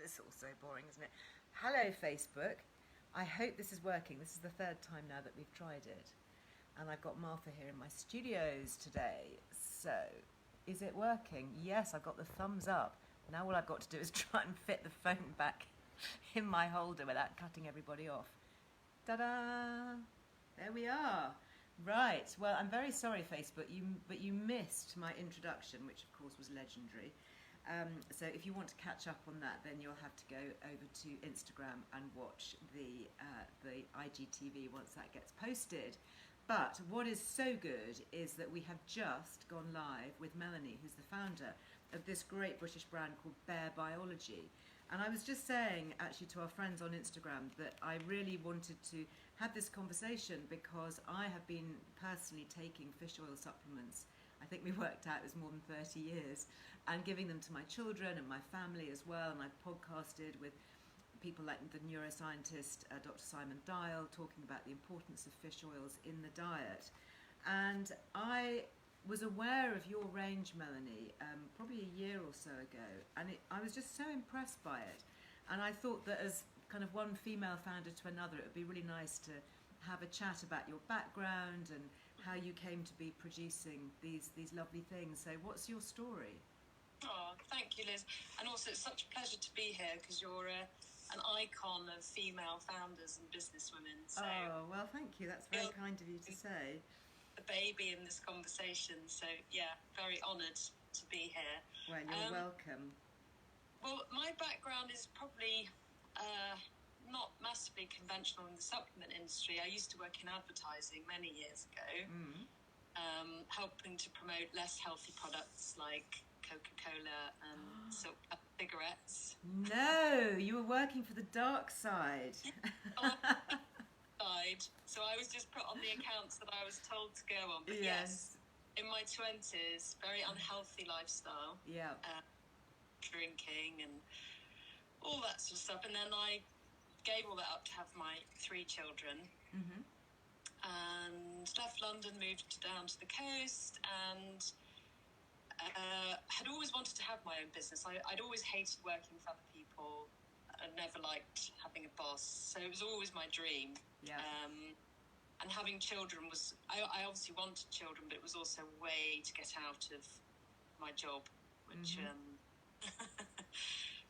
This is all so boring, isn't it? Hello, Facebook. I hope this is working. This is the third time now that we've tried it. And I've got Martha here in my studios today. So, is it working? Yes, I've got the thumbs up. Now all I've got to do is try and fit the phone back in my holder without cutting everybody off. Ta-da! There we are. Right. Well, I'm very sorry, Facebook, but you missed my introduction, which of course was legendary. So if you want to catch up on that, then you'll have to go over to Instagram and watch the IGTV once that gets posted. But what is so good is that we have just gone live with Melanie, who's the founder of this great British brand called Bare Biology. And I was just saying, actually, to our friends on Instagram that I really wanted to have this conversation because I have been personally taking fish oil supplements. I think we worked out it was more than 30 years, and giving them to my children and my family as well. And I've podcasted with people like the neuroscientist Dr. Simon Dial, talking about the importance of fish oils in the diet. And I was aware of your range, Melanie, probably a year or so ago, and I was just so impressed by it. And I thought that as kind of one female founder to another, it would be really nice to have a chat about your background and how you came to be producing these lovely things. So what's your story? Oh, thank you, Liz. And also it's such a pleasure to be here because you're an icon of female founders and businesswomen. So oh, well, thank you. That's very kind of you to say. A baby in this conversation. So, yeah, very honoured to be here. Well, you're welcome. Well, my background is probably not massively conventional in the supplement industry. I used to work in advertising many years ago, helping to promote less healthy products like Coca-Cola and cigarettes. No, you were working for the dark side. So I was just put on the accounts that I was told to go on. But yes in my 20s, very unhealthy lifestyle. Yeah. Drinking and all that sort of stuff. And then I gave all that up to have my 3 children. Mm-hmm. And left London, moved down to the coast, and had always wanted to have my own business. I'd always hated working for other people. I never liked having a boss. So it was always my dream. Yeah. And having children was... I obviously wanted children, but it was also a way to get out of my job, which...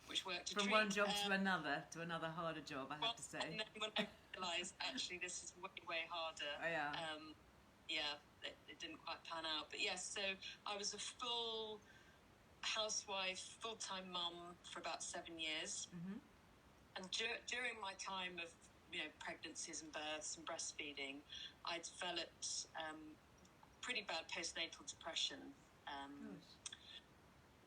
which worked from one job to another harder job, I have to say. And then when I realised, actually, this is way harder. Oh, yeah. It didn't quite pan out. But yes, so I was a full housewife, full-time mum for about 7 years. Mm-hmm. And during my time of, pregnancies and births and breastfeeding, I developed pretty bad postnatal depression.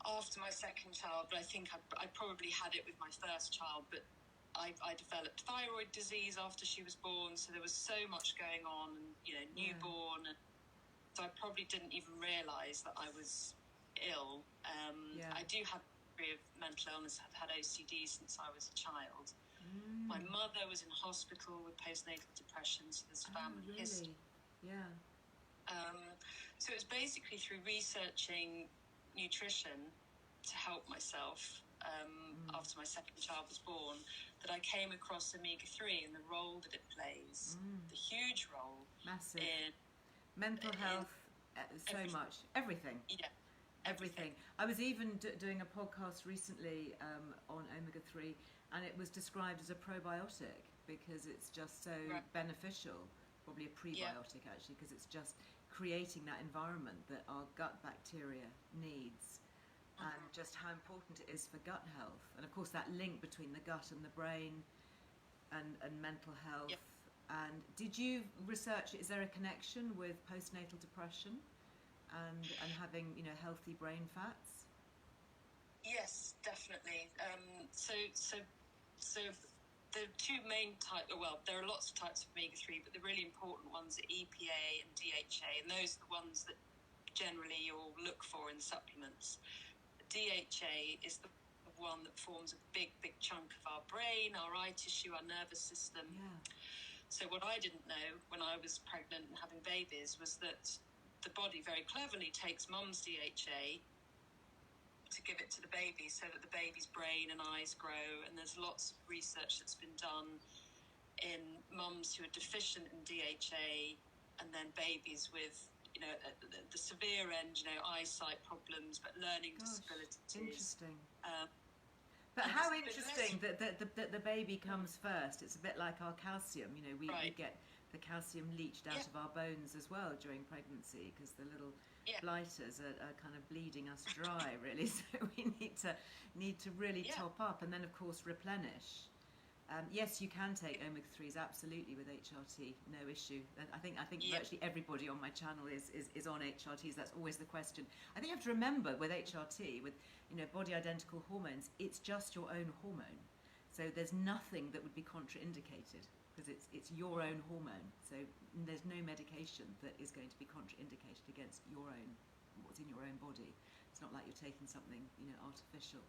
After my second child, but I think I probably had it with my first child, but I developed thyroid disease after she was born, so there was so much going on, and newborn, and so I probably didn't even realise that I was ill. I do have a history of mental illness. I've had OCD since I was a child. My mother was in hospital with postnatal depression, so there's family history. Yeah. So it's basically through researching nutrition to help myself after my second child was born that I came across Omega-3 and the role that it plays, the huge role. Massive. In mental health, everything. Yeah. Everything. I was even doing a podcast recently on Omega-3, and it was described as a probiotic because it's just so beneficial. Probably a prebiotic, actually, because it's just creating that environment that our gut bacteria needs, and just how important it is for gut health. And of course that link between the gut and the brain and mental health. Yep. And did you research, is there a connection with postnatal depression and having healthy brain fats? Yes, definitely. So the 2 main types, well, there are lots of types of omega-3, but the really important ones are EPA and DHA, and those are the ones that generally you'll look for in supplements. DHA is the one that forms a big chunk of our brain, our eye tissue, our nervous system. Yeah. So what I didn't know when I was pregnant and having babies was that the body very cleverly takes mum's DHA to give it to the baby so that the baby's brain and eyes grow. And there's lots of research that's been done in mums who are deficient in DHA, and then babies with, you know, at the severe end, you know, eyesight problems, but learning disabilities. Interesting. But how interesting that the baby comes first. It's a bit like our calcium. You know, we get the calcium leached out of our bones as well during pregnancy, because the little blighters are kind of bleeding us dry, really. So we need to really top up, and then of course replenish. Yes, you can take omega-3s absolutely with HRT, no issue. I think virtually everybody on my channel is on HRTs. That's always the question. I think you have to remember with HRT, with, you know, body identical hormones, it's just your own hormone. So there's nothing that would be contraindicated, because it's your own hormone. So there's no medication that is going to be contraindicated against what's in your own body. It's not like you're taking something, you know, artificial.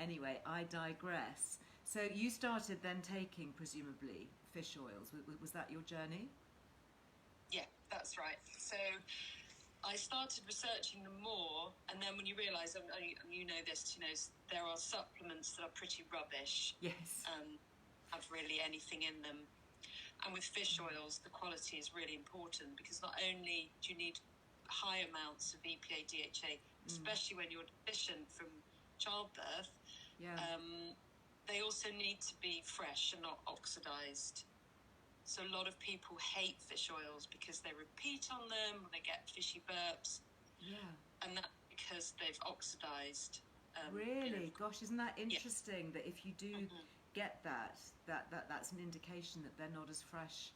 Anyway, I digress. So you started then taking, presumably, fish oils. Was that your journey? Yeah, that's right. So I started researching them more, and then when you realise, and you know this, you know, there are supplements that are pretty rubbish. Yes. Have really anything in them. And with fish oils, the quality is really important, because not only do you need high amounts of EPA, DHA, especially when you're deficient from childbirth, they also need to be fresh and not oxidized. So a lot of people hate fish oils because they repeat on them, or they get fishy burps. Yeah. And that's because they've oxidized. Really? Gosh, isn't that interesting that if you do get that's an indication that they're not as fresh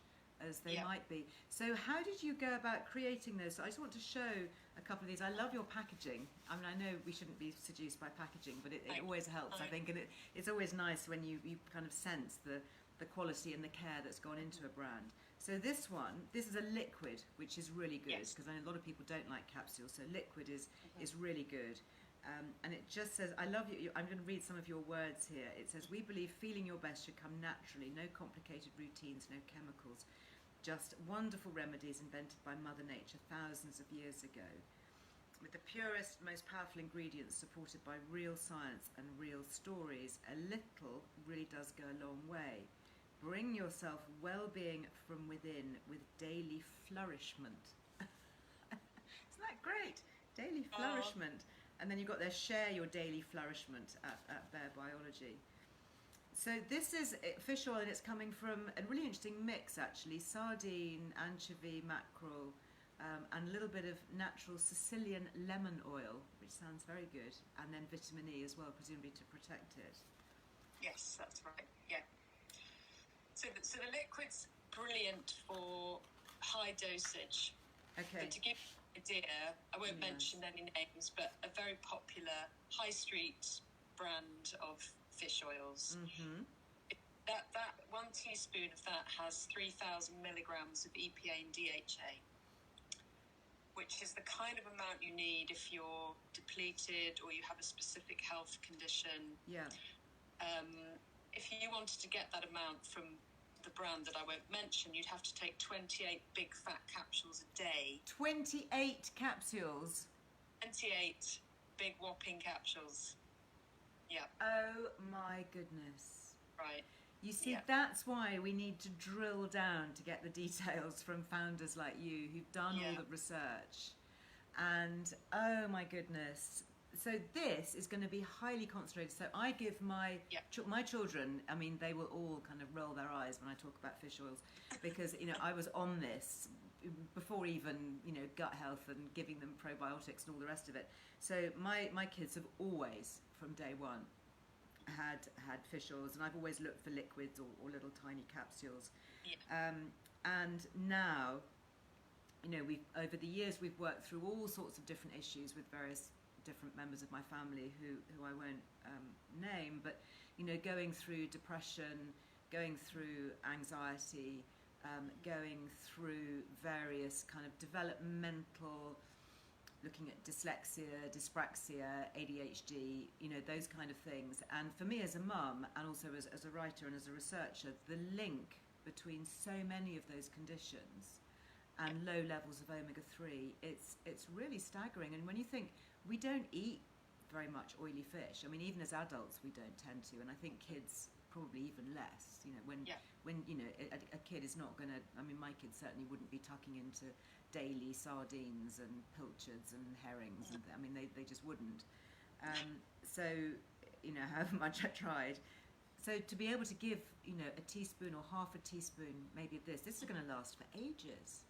as they might be. So how did you go about creating those? So I just want to show a couple of these. I love your packaging. I mean, I know we shouldn't be seduced by packaging, but it always helps, I think, and it's always nice when you kind of sense the quality and the care that's gone into a brand. So this is a liquid, which is really good, because I know a lot of people don't like capsules, so liquid is really good. And it just says, I love you. I'm going to read some of your words here. It says, we believe feeling your best should come naturally, no complicated routines, no chemicals, just wonderful remedies invented by Mother Nature thousands of years ago, with the purest, most powerful ingredients supported by real science and real stories. A little really does go a long way. Bring yourself well-being from within with daily flourishment. Isn't that great? Daily flourishment. And then you've got there, share your daily flourishment at Bare Biology. So this is fish oil, and it's coming from a really interesting mix, actually. Sardine, anchovy, mackerel, and a little bit of natural Sicilian lemon oil, which sounds very good. And then vitamin E as well, presumably to protect it. Yes, that's right, yeah. So the liquid's brilliant for high dosage. Okay. But to give you an idea, I won't mention any names, but a very popular high street brand of fish oils. That 1 teaspoon of that has 3,000 milligrams of EPA and DHA, which is the kind of amount you need if you're depleted or you have a specific health condition. Yeah. If you wanted to get that amount from the brand that I won't mention, you'd have to take 28 big fat capsules a day. 28 capsules? 28 big whopping capsules. Yeah. Oh my goodness. Right. You see, that's why we need to drill down to get the details from founders like you who've done all the research. And oh my goodness. So this is going to be highly concentrated. So I give my children, I mean, they will all kind of roll their eyes when I talk about fish oils, because, you know, I was on this before even, you know, gut health and giving them probiotics and all the rest of it. So my kids have always, from day one, had fish oils, and I've always looked for liquids or little tiny capsules. And now, you know, over the years we've worked through all sorts of different issues with various different members of my family who I won't name, but, you know, going through depression, going through anxiety, going through various kind of developmental, looking at dyslexia, dyspraxia, ADHD, you know, those kind of things. And for me as a mum, and also as a writer and as a researcher, the link between so many of those conditions and low levels of omega-3, it's really staggering. And when you think, we don't eat very much oily fish. I mean, even as adults, we don't tend to, and I think kids probably even less. You know, when you know a kid is not going to. I mean, my kids certainly wouldn't be tucking into daily sardines and pilchards and herrings. And I mean, they just wouldn't. So, you know, however much I tried. So to be able to give, you know, a teaspoon or half a teaspoon, maybe of this is going to last for ages.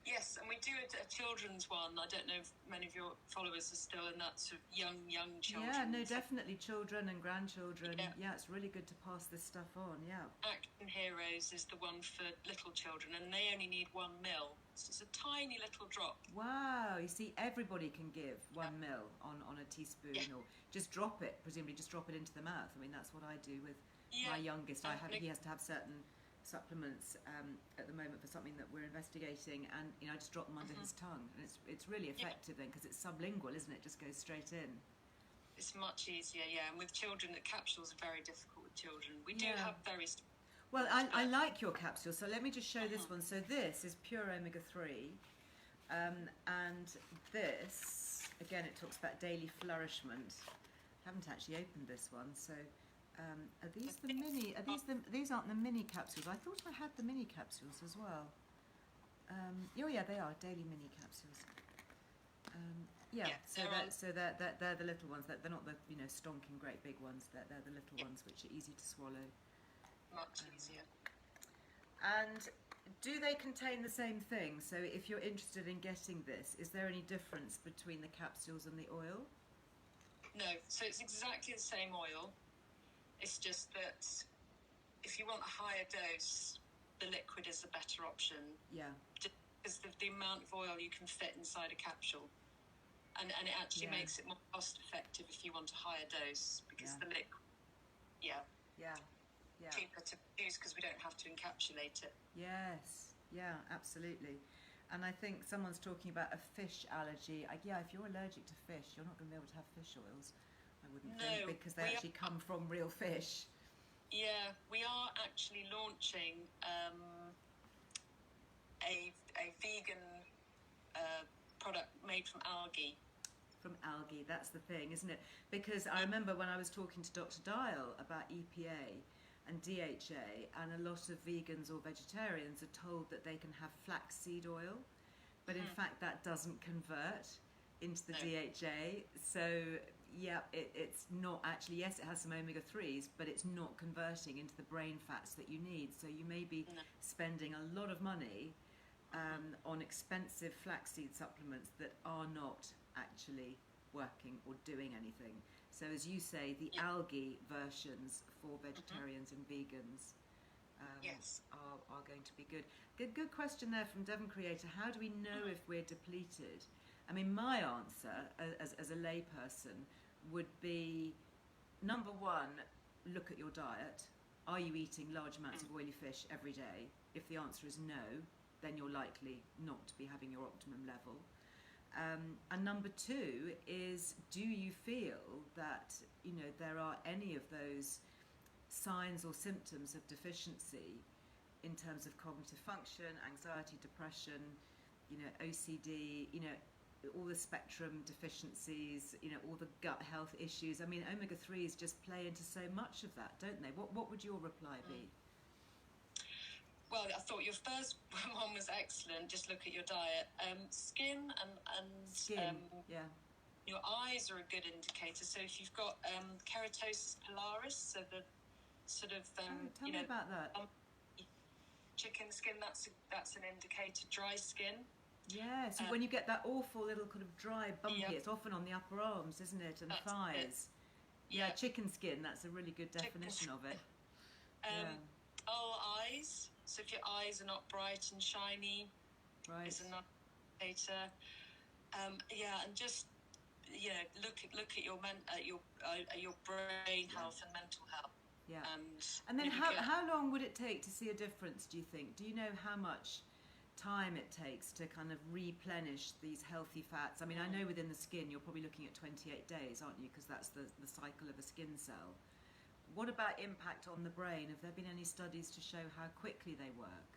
Yes, and we do a children's one. I don't know if many of your followers are still in that sort of young children. Yeah, no, definitely children and grandchildren. Yeah, it's really good to pass this stuff on, yeah. Action Heroes is the one for little children, and they only need 1 ml. So it's a tiny little drop. Wow, you see, everybody can give 1 ml on a teaspoon, or just drop it, presumably just drop it into the mouth. I mean, that's what I do with my youngest. He has to have certain supplements at the moment for something that we're investigating, and you know, I just drop them under his tongue, and it's really effective then, because it's sublingual, isn't it? Just goes straight in. It's much easier, and with children, the capsules are very difficult with children. We do have very well, I like your capsule, so let me just show this one. So this is pure omega-3, and this, again, it talks about daily flourishment. I haven't actually opened this one, so are these the mini? These aren't the mini capsules? I thought I had the mini capsules as well. Oh yeah, they are daily mini capsules. So they're the little ones. They're not the, you know, stonking great big ones. They're the little ones which are easy to swallow. Much easier. And do they contain the same thing? So if you're interested in getting this, is there any difference between the capsules and the oil? No, so it's exactly the same oil. It's just that if you want a higher dose, the liquid is a better option. Yeah. Because the amount of oil you can fit inside a capsule. And it actually makes it more cost effective if you want a higher dose, because the liquid, cheaper to produce because we don't have to encapsulate it. Yes, yeah, absolutely. And I think someone's talking about a fish allergy. If you're allergic to fish, you're not going to be able to have fish oils, I wouldn't think, because they actually come from real fish. Yeah, we are actually launching a vegan product made from algae. From algae, that's the thing, isn't it? Because I remember when I was talking to Dr. Dial about EPA and DHA, and a lot of vegans or vegetarians are told that they can have flaxseed oil, but in fact that doesn't convert into the DHA. So yeah, it's not actually, yes, it has some omega-3s, but it's not converting into the brain fats that you need. So you may be spending a lot of money on expensive flaxseed supplements that are not actually working or doing anything. So as you say, the algae versions for vegetarians and vegans are going to be good. Good question there from Devon Creator. How do we know if we're depleted? I mean, my answer as a layperson would be, number one, look at your diet. Are you eating large amounts of oily fish every day? If the answer is no, then you're likely not to be having your optimum level. And number two is, do you feel that, you know, there are any of those signs or symptoms of deficiency in terms of cognitive function, anxiety, depression, you know, OCD, you know, all the spectrum deficiencies, you know, all the gut health issues. I mean, omega-3s just play into so much of that, don't they? What would your reply be? Well, I thought your first one was excellent. Just look at your diet. Skin and your eyes are a good indicator. So if you've got keratosis pilaris, so the sort of tell me about that. Chicken skin, that's an indicator. Dry skin. Yes, when you get that awful little kind of dry, bumpy, it's often on the upper arms, isn't it, and thighs. Yeah, chicken skin, that's a really good definition of it. Dull eyes, so if your eyes are not bright and shiny, is another indicator. And just, you know, look at your brain health and mental health. Yeah. And then how long would it take to see a difference, do you think? Do you know how much time it takes to kind of replenish these healthy fats? I mean, I know within the skin you're probably looking at 28 days, aren't you? Because that's the cycle of a skin cell. What about impact on the brain? Have there been any studies to show how quickly they work?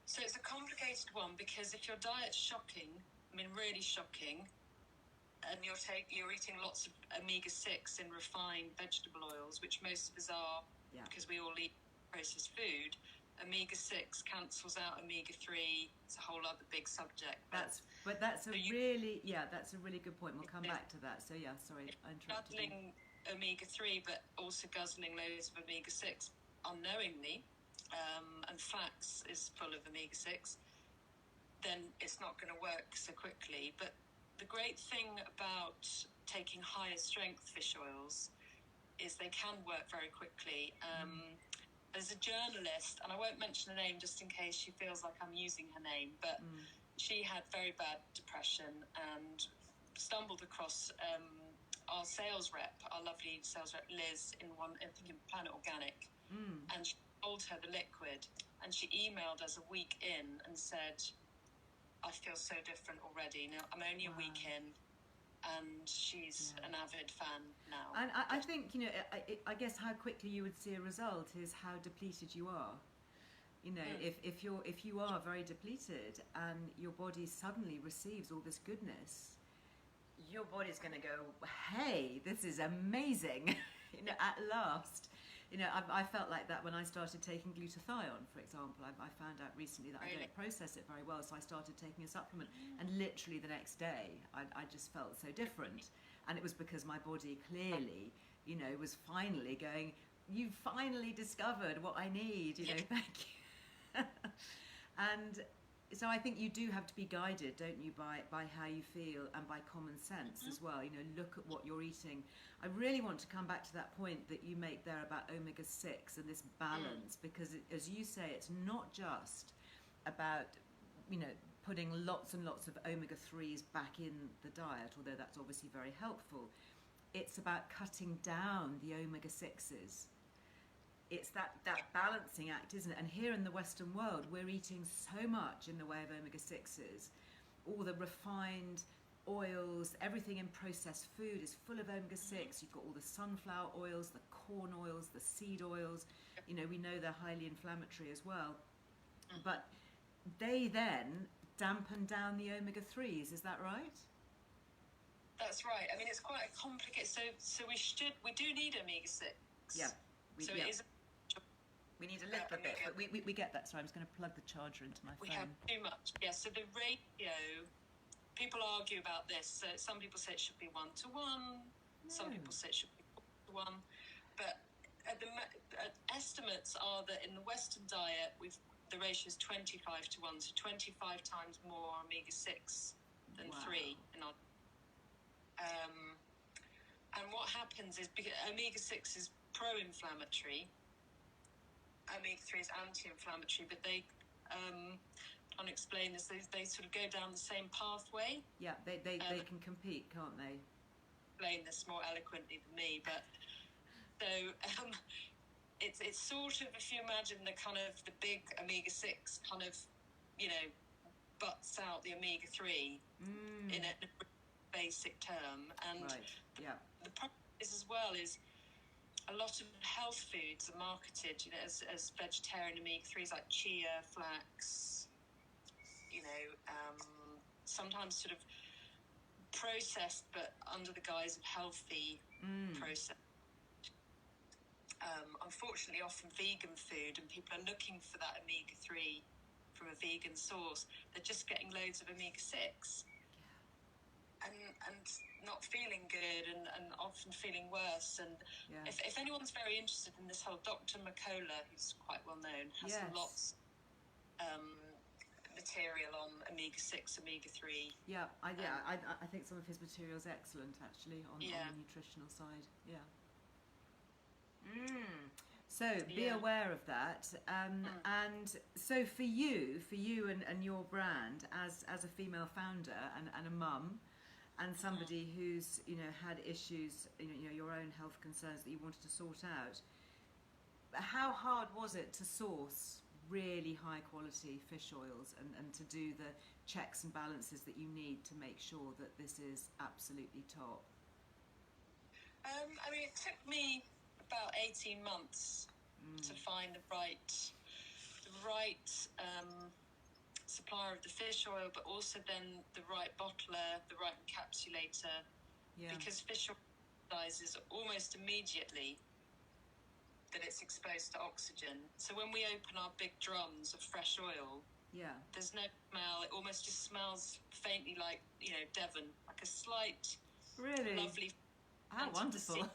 So it's a complicated one, because if your diet's shocking, I mean really shocking, and you're eating lots of omega-6 in refined vegetable oils, which most of us are, because we all eat processed food. Omega-6 cancels out omega-3. It's a whole other big subject. That's a really good point. We'll come back to that. So sorry, I interrupted guzzling omega-3, but also guzzling loads of omega-6 unknowingly, and flax is full of omega-6, then it's not going to work so quickly. But the great thing about taking higher strength fish oils is they can work very quickly. There's a journalist, and I won't mention her name just in case she feels like I'm using her name, but she had very bad depression and stumbled across our sales rep, our lovely sales rep Liz, in Planet Organic, and she told her the liquid, and she emailed us a week in and said, I feel so different already. Now, I'm only a week in, and she's an avid fan now. And I think, I guess how quickly you would see a result is how depleted you are. If you are very depleted and your body suddenly receives all this goodness, your body's going to go, hey, this is amazing, at last. I felt like that when I started taking glutathione, for example. I found out recently that I don't process it very well, so I started taking a supplement, and literally the next day I just felt so different. And it was because my body clearly, was finally going, you've finally discovered what I need, thank you. And so I think you do have to be guided, don't you, by how you feel and by common sense as well. Look at what you're eating. I really want to come back to that point that you make there about omega-6 and this balance, because as you say, it's not just about, putting lots and lots of omega-3s back in the diet, although that's obviously very helpful. It's about cutting down the omega-6s. It's that balancing act, isn't it? And here in the Western world, we're eating so much in the way of omega-6s. All the refined oils, everything in processed food is full of omega-6. You've got all the sunflower oils, the corn oils, the seed oils. We know they're highly inflammatory as well. But they then dampen down the omega-3s. Is that right? That's right. I mean, it's quite complicated. So we do need omega-6. Yeah. It is. We need a little bit, but we get that. Sorry, I'm just going to plug the charger into my phone. We have too much. Yeah, so the ratio, people argue about this. So some people say it should be 1:1. Some people say it should be 4:1. But estimates are that in the Western diet, the ratio is 25:1, so 25 times more omega-6 than 3. And what happens is, because omega-6 is pro-inflammatory, omega-3 is anti-inflammatory, but they can't explain this. They sort of go down the same pathway. Yeah, they can compete, can't they? Explain this more eloquently than me, but so it's sort of, if you imagine the big omega-6 kind of, butts out the omega-3 in a basic term, and the problem is as well is, a lot of health foods are marketed, as vegetarian omega-3s, like chia, flax, sometimes sort of processed, but under the guise of healthy process. Unfortunately, often vegan food, and people are looking for that omega-3 from a vegan source. They're just getting loads of omega-6. And not feeling good, and often feeling worse. And if anyone's very interested in this whole, Dr. McCullough, who's quite well known, has lots material on omega-6, omega-3. I think some of his material is excellent, actually, on the nutritional side. So be aware of that. And so for you and your brand, as a female founder and a mum, and somebody who's had issues, your own health concerns that you wanted to sort out, how hard was it to source really high quality fish oils and to do the checks and balances that you need to make sure that this is absolutely top? I mean, it took me about 18 months to find the right supplier of the fish oil, but also then the right bottler, the right encapsulator, because fish oil oxidizes almost immediately that it's exposed to oxygen. So when we open our big drums of fresh oil, there's no smell. It almost just smells faintly like, Devon, like a slight, really lovely. How wonderful!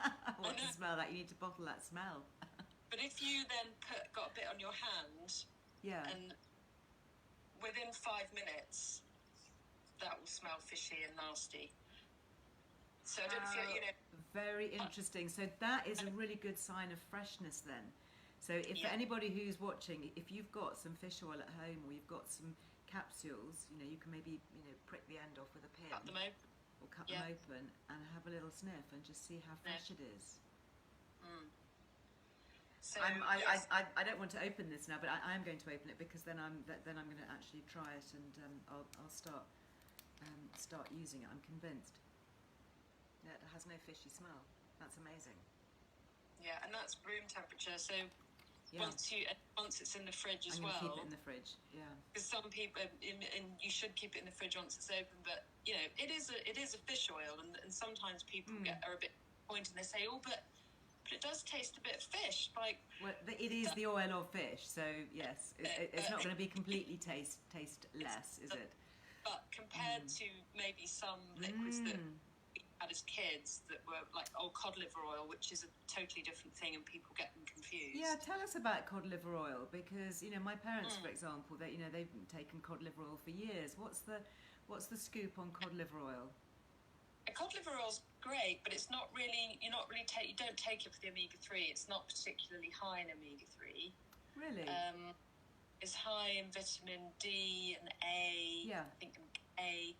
I want to smell that. You need to bottle that smell. But if you then got a bit on your hand, and within 5 minutes, that will smell fishy and nasty. So I don't feel, Very interesting. So that is a really good sign of freshness then. So if for anybody who's watching, if you've got some fish oil at home or you've got some capsules, you can maybe, prick the end off with a pin. Cut them open. Or cut them open and have a little sniff and just see how fresh it is. So, I don't want to open this now, but I am going to open it because then I'm going to actually try it and I'll start using it. I'm convinced. Yeah, it has no fishy smell. That's amazing. Yeah, and that's room temperature. So once it's in the fridge as well. Keep it in the fridge. Yeah. Because some people, and you should keep it in the fridge once it's open. But it is a fish oil, and sometimes people are a bit disappointed and they say, oh, but it does taste a bit of fish. Like, well, it is the oil of fish, so yes, it's not going to be completely taste less, is it? But compared to maybe some liquids that we had as kids that were like cod liver oil, which is a totally different thing, and people get them confused. Yeah, tell us about cod liver oil, because my parents, for example, they've taken cod liver oil for years. What's the scoop on cod liver oil? Cod liver oil's great, but it's not really. You don't take it for the omega-3. It's not particularly high in omega-3. Really? It's high in vitamin D and A. Yeah. I think A.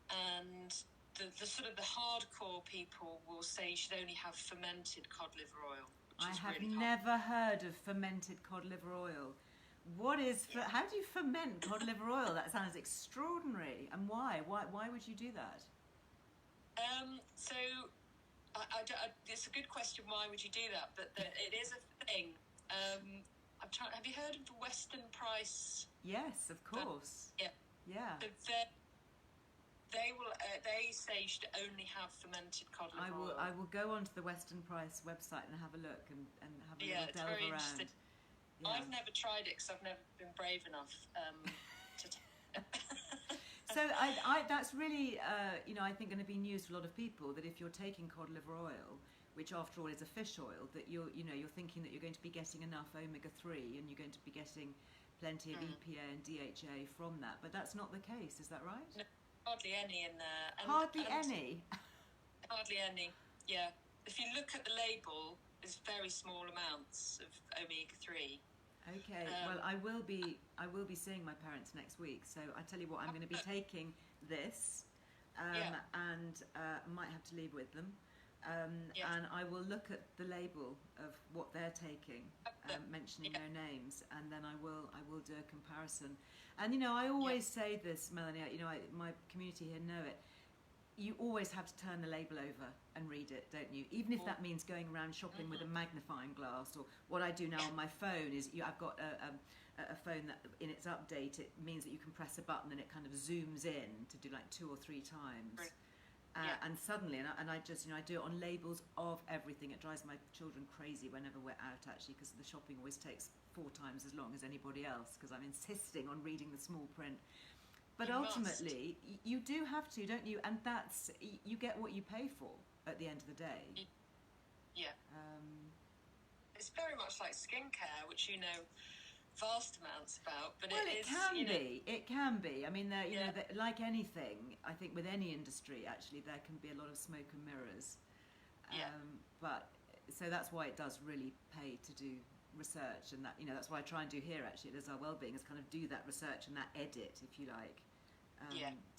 And the sort of the hardcore people will say you should only have fermented cod liver oil. I have never heard of fermented cod liver oil. What is? How do you ferment cod liver oil? That sounds extraordinary. And why? Why would you do that? So, it's a good question. Why would you do that? But it is a thing. Have you heard of the Western Price? Yes, of course. Yeah. They say you should only have fermented cod liver oil. I will go onto the Western Price website and have a look and have a little delve very around. Interesting. Yeah. I've never tried it because I've never been brave enough to take it. So that's really, I think going to be news to a lot of people, that if you're taking cod liver oil, which after all is a fish oil, that you're thinking that you're going to be getting enough omega-3 and you're going to be getting plenty of EPA and DHA from that. But that's not the case, is that right? No, hardly any in there. Hardly any? Hardly any, yeah. If you look at the label, there's very small amounts of omega-3. Okay, well, I will be seeing my parents next week, so I tell you what, I'm going to be taking this, and might have to leave with them, and I will look at the label of what they're taking, mentioning their names, and then I will do a comparison. And I always say this, Melanie. My community here know it. You always have to turn the label over and read it, don't you? Even if that means going around shopping with a magnifying glass, or what I do now on my phone is I've got a phone that in its update it means that you can press a button and it kind of zooms in to do like 2 or 3 times. And suddenly, and I just, I do it on labels of everything. It drives my children crazy whenever we're out, actually, because the shopping always takes 4 times as long as anybody else, because I'm insisting on reading the small print. But ultimately, you do have to, don't you? And that's, you get what you pay for at the end of the day. Yeah. It's very much like skincare, which vast amounts about. But well, it can be. It can be. I mean, like anything, I think with any industry, actually, there can be a lot of smoke and mirrors. But so that's why it does really pay to do research, and that that's what I try and do here actually at Earle Wellbeing, is kind of do that research and that edit, if you like,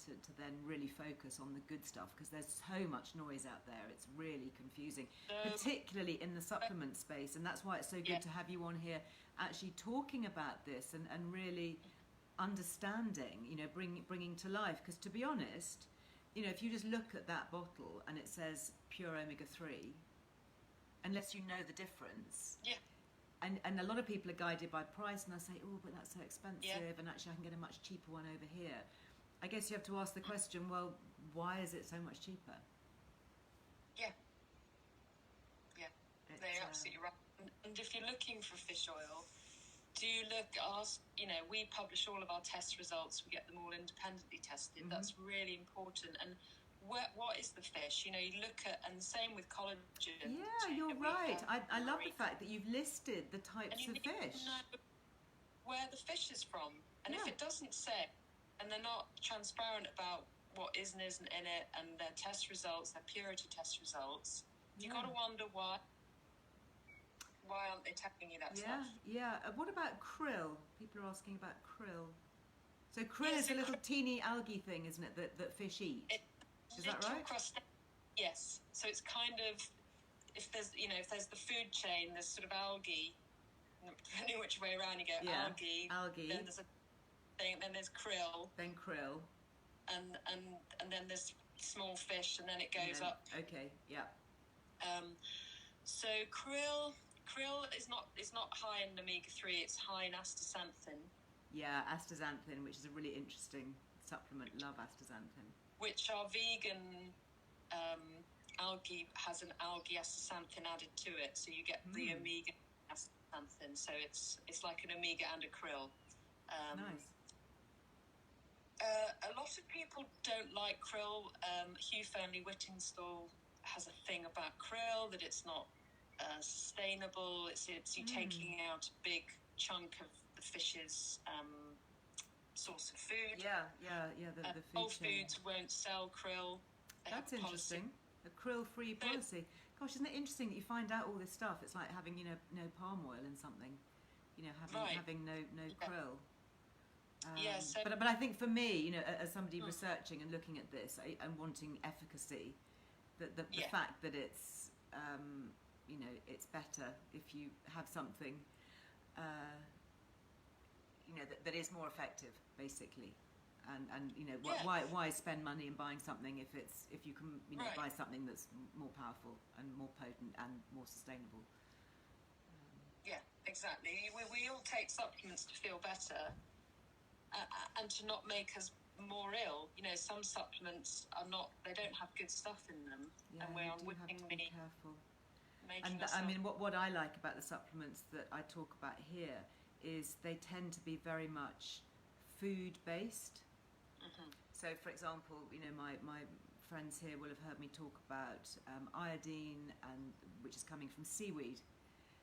to then really focus on the good stuff, because there's so much noise out there. It's really confusing, particularly in the supplement space, and that's why it's so good to have you on here actually talking about this and really understanding, bringing to life. Because to be honest, if you just look at that bottle and it says pure omega-3, unless you know the difference, and a lot of people are guided by price, and I say, oh, but that's so expensive, and actually I can get a much cheaper one over here. I guess you have to ask the question, well, why is it so much cheaper? Yeah. No, you're absolutely right. And if you're looking for fish oil, we publish all of our test results. We get them all independently tested. Mm-hmm. That's really important. And what is the fish? You look at, and same with collagen. Yeah, you're right. I love the fact that you've listed the types of fish. And you know where the fish is from. And if it doesn't say, and they're not transparent about what is and isn't in it, and their test results, their purity test results, you've got to wonder why aren't they telling you that stuff? Yeah. What about krill? People are asking about krill. So krill is a little teeny algae thing, isn't it, that fish eat? Is that right? Yes. So it's kind of, if there's the food chain, there's sort of algae, depending which way around you go, algae. Then there's a thing, then there's krill. Then krill. And then there's small fish, and then it goes up. Okay, yeah. So krill is not high in omega-3, it's high in astaxanthin. Yeah, astaxanthin, which is a really interesting supplement. Love astaxanthin. Which our vegan algae has an algae astaxanthin added to it, so you get the omega astaxanthin. So it's like an omega and a krill. Nice. A lot of people don't like krill. Hugh Fearnley-Whittingstall has a thing about krill, that it's not sustainable. It's you taking out a big chunk of the fish's source of food. The food Whole chain. Foods won't sell krill. That's interesting. A krill-free policy. Gosh, isn't it interesting that you find out all this stuff? It's like having no palm oil in something. Having no krill. But I think for me, as somebody researching and looking at this and wanting efficacy, the fact that it's it's better if you have something that is more effective, basically. And why spend money in buying something if you can buy something that's more powerful and more potent and more sustainable. Yeah, exactly. We all take supplements to feel better. And to not make us more ill. Some supplements they don't have good stuff in them, and we're unwittingly careful. And what I like about the supplements that I talk about here is they tend to be very much food based. Mm-hmm. So, for example, my friends here will have heard me talk about iodine, which is coming from seaweed.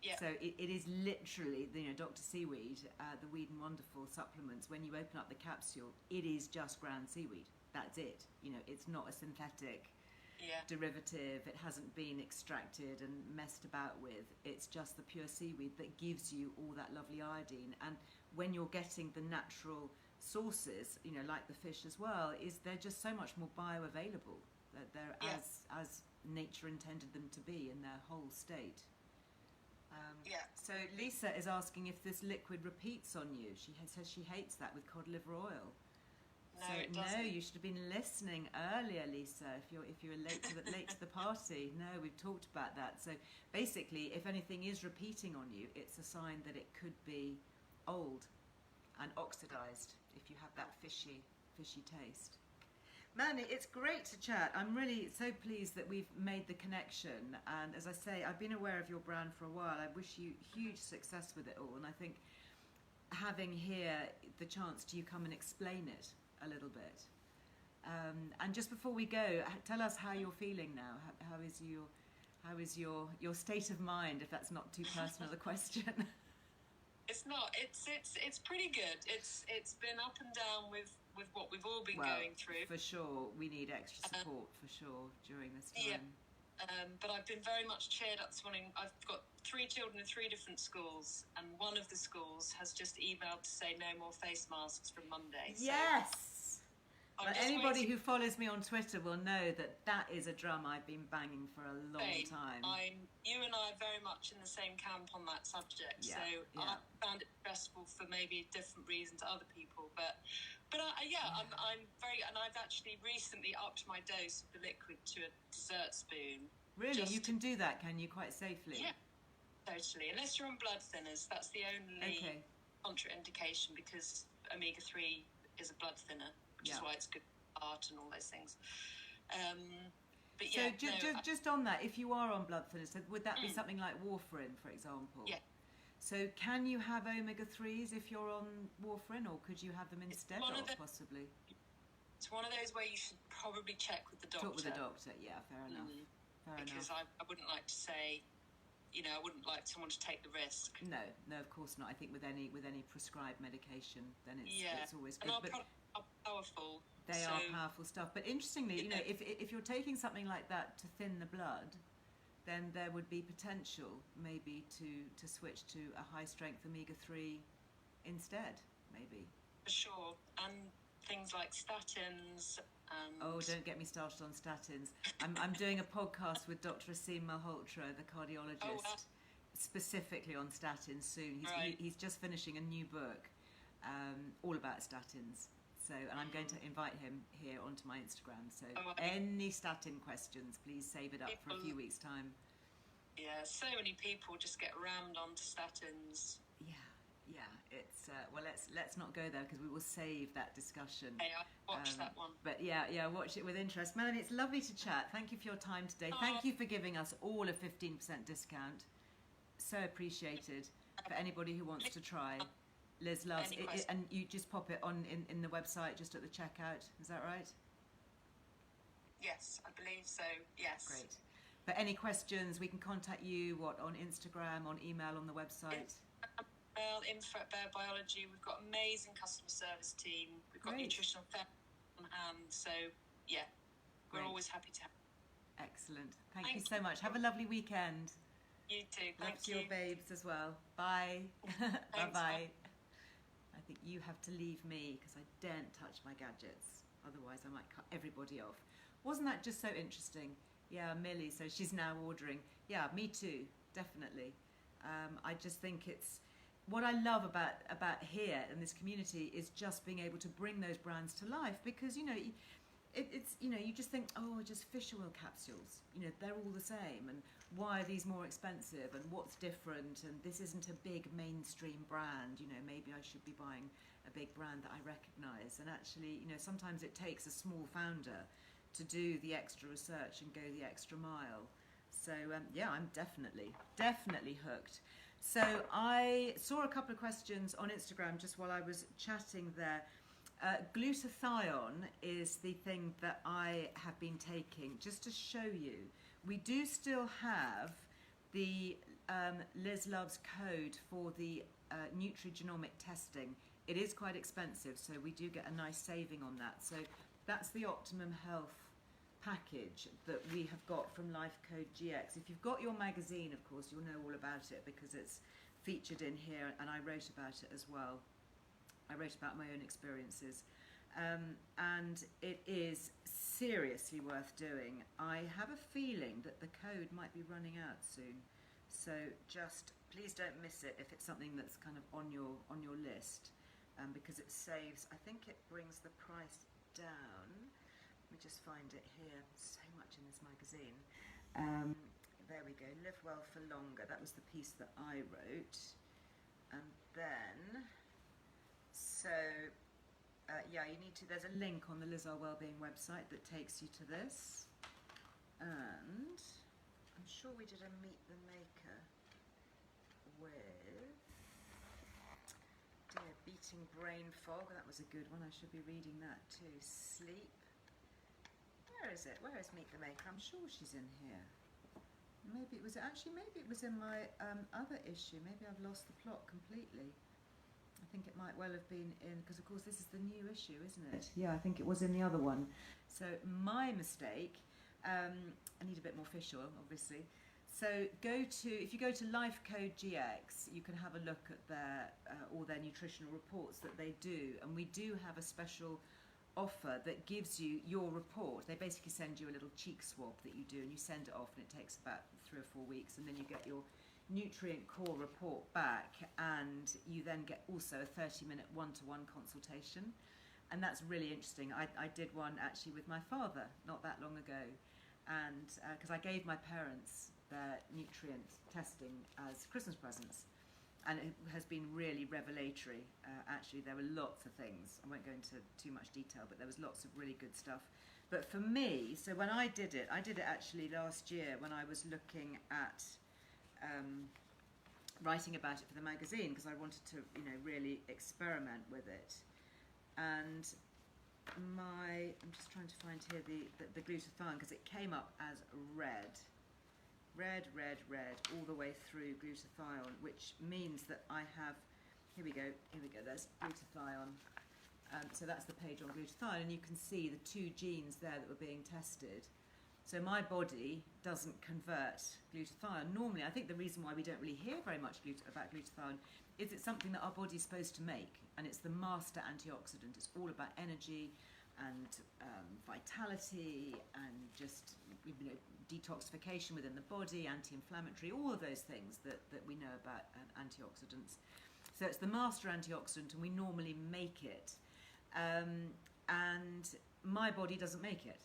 Yeah. So it is literally, Dr. Seaweed, the Weed and Wonderful supplements, when you open up the capsule, it is just ground seaweed. That's it. It's not a synthetic derivative. It hasn't been extracted and messed about with. It's just the pure seaweed that gives you all that lovely iodine. And when you're getting the natural sources, like the fish as well, they're just so much more bioavailable. They're as nature intended them to be in their whole state. So Lisa is asking if this liquid repeats on you. She says she hates that with cod liver oil. No, it doesn't. You should have been listening earlier, Lisa. If you were late to the party, no, we've talked about that. So basically, if anything is repeating on you, it's a sign that it could be old and oxidized. If you have that fishy taste. Manny, it's great to chat. I'm really so pleased that we've made the connection. And as I say, I've been aware of your brand for a while. I wish you huge success with it all. And I think having here the chance to come and explain it a little bit. And just before we go, tell us how you're feeling now. How is your state of mind, if that's not too personal a question? It's not. It's pretty good. It's been up and down with what we've all been going through. For sure, we need extra support for sure during this time. But I've been very much cheered up this morning. I've got 3 children in 3 different schools, and one of the schools has just emailed to say no more face masks from Monday. Yes. Anybody who follows me on Twitter will know that is a drum I've been banging for a long time. You and I are very much in the same camp on that subject. I found it stressful for maybe different reasons to other people, I'm very, and I've actually recently upped my dose of the liquid to a dessert spoon. Really, you can do that, can you, quite safely? Yeah. Totally. Unless you're on blood thinners, that's the only contraindication, because omega-3 is a blood thinner, which is why it's good for heart and all those things. But so yeah, just on that, if you are on blood thinners, would that be something like Warfarin, for example? Yeah. So can you have omega-3s if you're on Warfarin, or could you have them instead of, possibly? It's one of those where you should probably check with the doctor. Talk with the doctor, yeah, fair enough. Because I wouldn't like to say, I wouldn't like someone to take the risk. No, of course not. I think with any prescribed medication, then it's always good. And our products are powerful. They are powerful stuff. But interestingly, if you're taking something like that to thin the blood, then there would be potential maybe to switch to a high-strength omega-3 instead, maybe. For sure. And things like statins. Oh, don't get me started on statins. I'm doing a podcast with Dr. Asim Malhotra, the cardiologist, specifically on statins soon. He's just finishing a new book all about statins. So, and I'm going to invite him here onto my Instagram. So any statin questions, please save it up for a few weeks' time. Yeah, so many people just get rammed onto statins. Yeah, it's well, let's not go there, because we will save that discussion. Hey, I watched that one. But yeah, watch it with interest. Melanie, it's lovely to chat. Thank you for your time today. Thank you for giving us all a 15% discount. So appreciated for anybody who wants to try. Liz loves it, and you just pop it on in the website just at the checkout. Is that right? Yes, I believe so. Yes. Great. But any questions, we can contact you on Instagram, on email, on the website. Info at Bear Biology. We've got amazing customer service team. We've got nutritional therapy on hand. So yeah, we're always happy to help. Excellent. Thank you so much. Have a lovely weekend. You too. Thank you. Love your babes as well. Bye. Bye-bye. I think you have to leave me, because I daren't touch my gadgets. Otherwise, I might cut everybody off. Wasn't that just so interesting? Yeah, Millie, so she's now ordering. Yeah, me too, definitely. I just think it's... What I love about here in this community is just being able to bring those brands to life, because, it's you just think, oh, just fish oil capsules. They're all the same, and why are these more expensive, and what's different, and this isn't a big mainstream brand. Maybe I should be buying a big brand that I recognise. And actually, sometimes it takes a small founder to do the extra research and go the extra mile. So yeah, I'm definitely hooked. So I saw a couple of questions on Instagram just while I was chatting there. Glutathione is the thing that I have been taking. Just to show you, we do still have the Liz Loves code for the nutrigenomic testing. It is quite expensive, so we do get a nice saving on that. So that's the Optimum Health package that we have got from Life Code GX. If you've got your magazine, of course, you'll know all about it, because it's featured in here, and I wrote about it as well. I wrote about my own experiences, and it is seriously worth doing. I have a feeling that the code might be running out soon, so just please don't miss it if it's something that's kind of on your list, because it saves. I think it brings the price down. Let me just find it here. So much in this magazine. There we go. Live Well for Longer. That was the piece that I wrote. And then, so yeah, you need to. There's a link on the Earle Wellbeing website that takes you to this. And I'm sure we did a Meet the Maker with Beating Brain Fog. That was a good one. I should be reading that too. Sleep. Where is it? Where is Meet the Maker? I'm sure she's in here. Maybe it was in my other issue. Maybe I've lost the plot completely. I think it might well have been in, because of course this is the new issue, isn't it? Yeah, I think it was in the other one. So my mistake. I need a bit more fish oil, obviously. So if you go to Life Code GX, you can have a look at all their nutritional reports that they do, and we do have a special offer that gives you your report. They basically send you a little cheek swab that you do, and you send it off, and it takes about 3 or 4 weeks, and then you get your nutrient core report back, and you then get also a 30-minute one-to-one consultation, and that's really interesting. I did one actually with my father not that long ago, and because I gave my parents their nutrient testing as Christmas presents. And it has been really revelatory. Actually, there were lots of things. I won't go into too much detail, but there was lots of really good stuff. But for me, so when I did it actually last year when I was looking at writing about it for the magazine, because I wanted to, really experiment with it. And I'm just trying to find here the glutathione, because it came up as red, all the way through glutathione, which means that I have, here we go, there's glutathione. So that's the page on glutathione, and you can see the 2 genes there that were being tested. So my body doesn't convert glutathione. Normally, I think the reason why we don't really hear very much about glutathione is it's something that our body's supposed to make, and it's the master antioxidant. It's all about energy and vitality and just detoxification within the body, anti-inflammatory, all of those things that we know about antioxidants. So it's the master antioxidant, and we normally make it, and my body doesn't make it.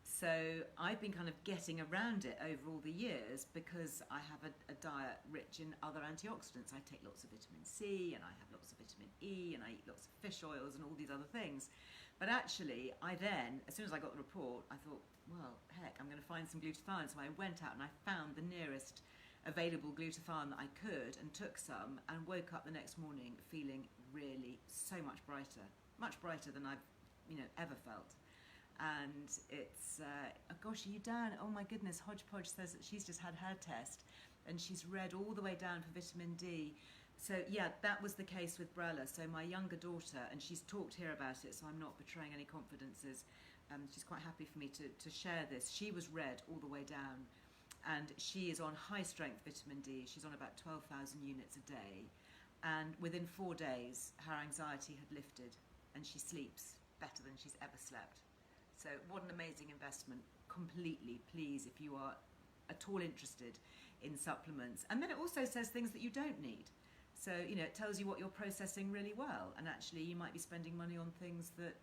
So I've been kind of getting around it over all the years because I have a diet rich in other antioxidants. I take lots of vitamin C, and I have lots of vitamin E, and I eat lots of fish oils and all these other things. But actually, I then, as soon as I got the report, I thought, well, heck, I'm going to find some glutathione. So I went out and I found the nearest available glutathione that I could and took some, and woke up the next morning feeling really so much brighter than I've ever felt. And it's oh gosh, are you down? Oh my goodness, Hodgepodge says that she's just had her test and she's read all the way down for vitamin D. So yeah, that was the case with Brella. So my younger daughter, and she's talked here about it, so I'm not betraying any confidences, she's quite happy for me to share this. She was read all the way down, and she is on high strength vitamin D. She's on about 12,000 units a day, and within 4 days her anxiety had lifted, and she sleeps better than she's ever slept. So what an amazing investment. Completely, please, if you are at all interested in supplements. And then it also says things that you don't need. So, it tells you what you're processing really well, and actually you might be spending money on things that,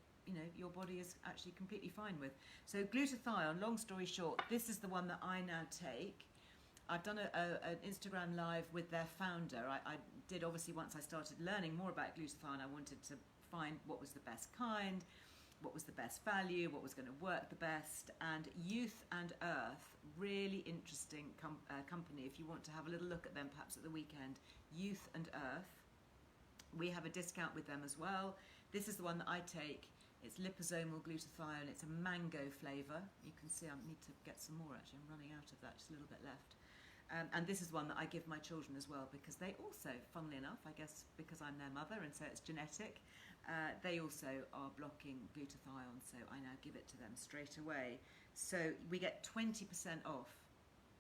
your body is actually completely fine with. So glutathione, long story short, this is the one that I now take. I've done an Instagram live with their founder. I did, obviously, once I started learning more about glutathione, I wanted to find what was the best kind, what was the best value, what was going to work the best. And Youth and Earth, really interesting company. If you want to have a little look at them perhaps at the weekend, Youth and Earth, we have a discount with them as well. This is the one that I take. It's liposomal glutathione. It's a mango flavour. You can see I need to get some more actually. I'm running out of that, just a little bit left. And this is one that I give my children as well, because they also, funnily enough, I guess because I'm their mother and so it's genetic, they also are blocking glutathione, so I now give it to them straight away. So we get 20% off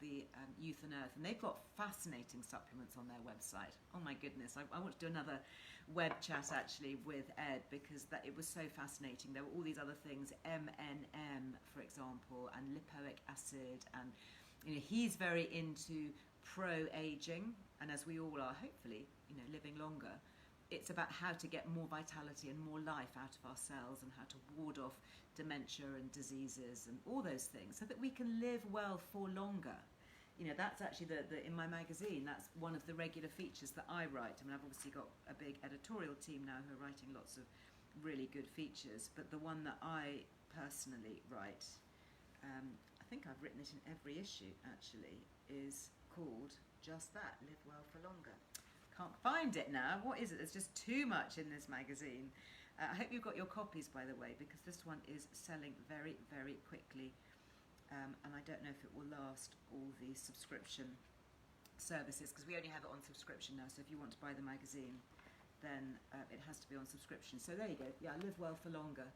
the Youth and Earth, and they've got fascinating supplements on their website. Oh my goodness, I want to do another web chat actually with Ed, because it was so fascinating. There were all these other things, MNM for example, and lipoic acid, and he's very into pro-aging, and as we all are, hopefully, living longer. It's about how to get more vitality and more life out of our cells, and how to ward off dementia and diseases and all those things, so that we can live well for longer. That's actually in my magazine, that's one of the regular features that I write. I mean, I've obviously got a big editorial team now who are writing lots of really good features, but the one that I personally write, I think I've written it in every issue actually, is called just that, Live Well for Longer. Can't find it now. What is it? There's just too much in this magazine. I hope you've got your copies, by the way, because this one is selling very, very quickly, and I don't know if it will last all the subscription services, because we only have it on subscription now. So if you want to buy the magazine, then it has to be on subscription. So there you go. Yeah, Live Well for Longer.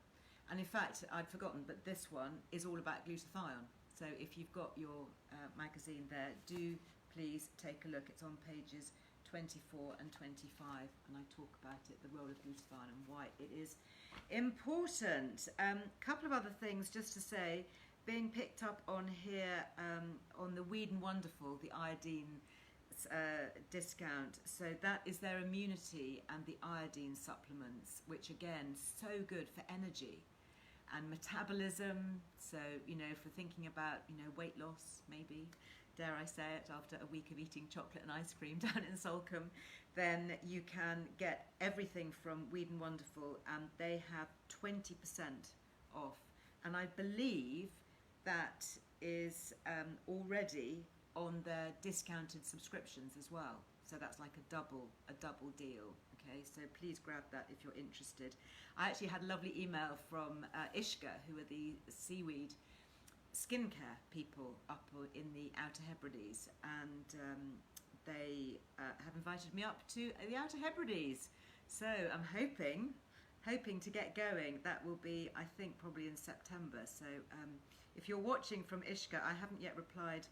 And in fact, I'd forgotten, but this one is all about glutathione. So if you've got your magazine there, do please take a look. It's on pages 24 and 25, and I talk about it, the role of glutathione and why it is important. Couple of other things just to say, being picked up on here on the Weed and Wonderful, the iodine discount. So that is their immunity and the iodine supplements, which again, so good for energy and metabolism. So, if we're thinking about, weight loss, maybe, dare I say it, after a week of eating chocolate and ice cream down in Salcombe, then you can get everything from Weed and Wonderful, and they have 20% off. And I believe that is already on their discounted subscriptions as well. So that's like a double deal. Okay, so please grab that if you're interested. I actually had a lovely email from Ishka, who are the seaweed skincare people up in the Outer Hebrides, and they have invited me up to the Outer Hebrides. So I'm hoping to get going. That will be, I think, probably in September. So if you're watching from Ishka, I haven't yet replied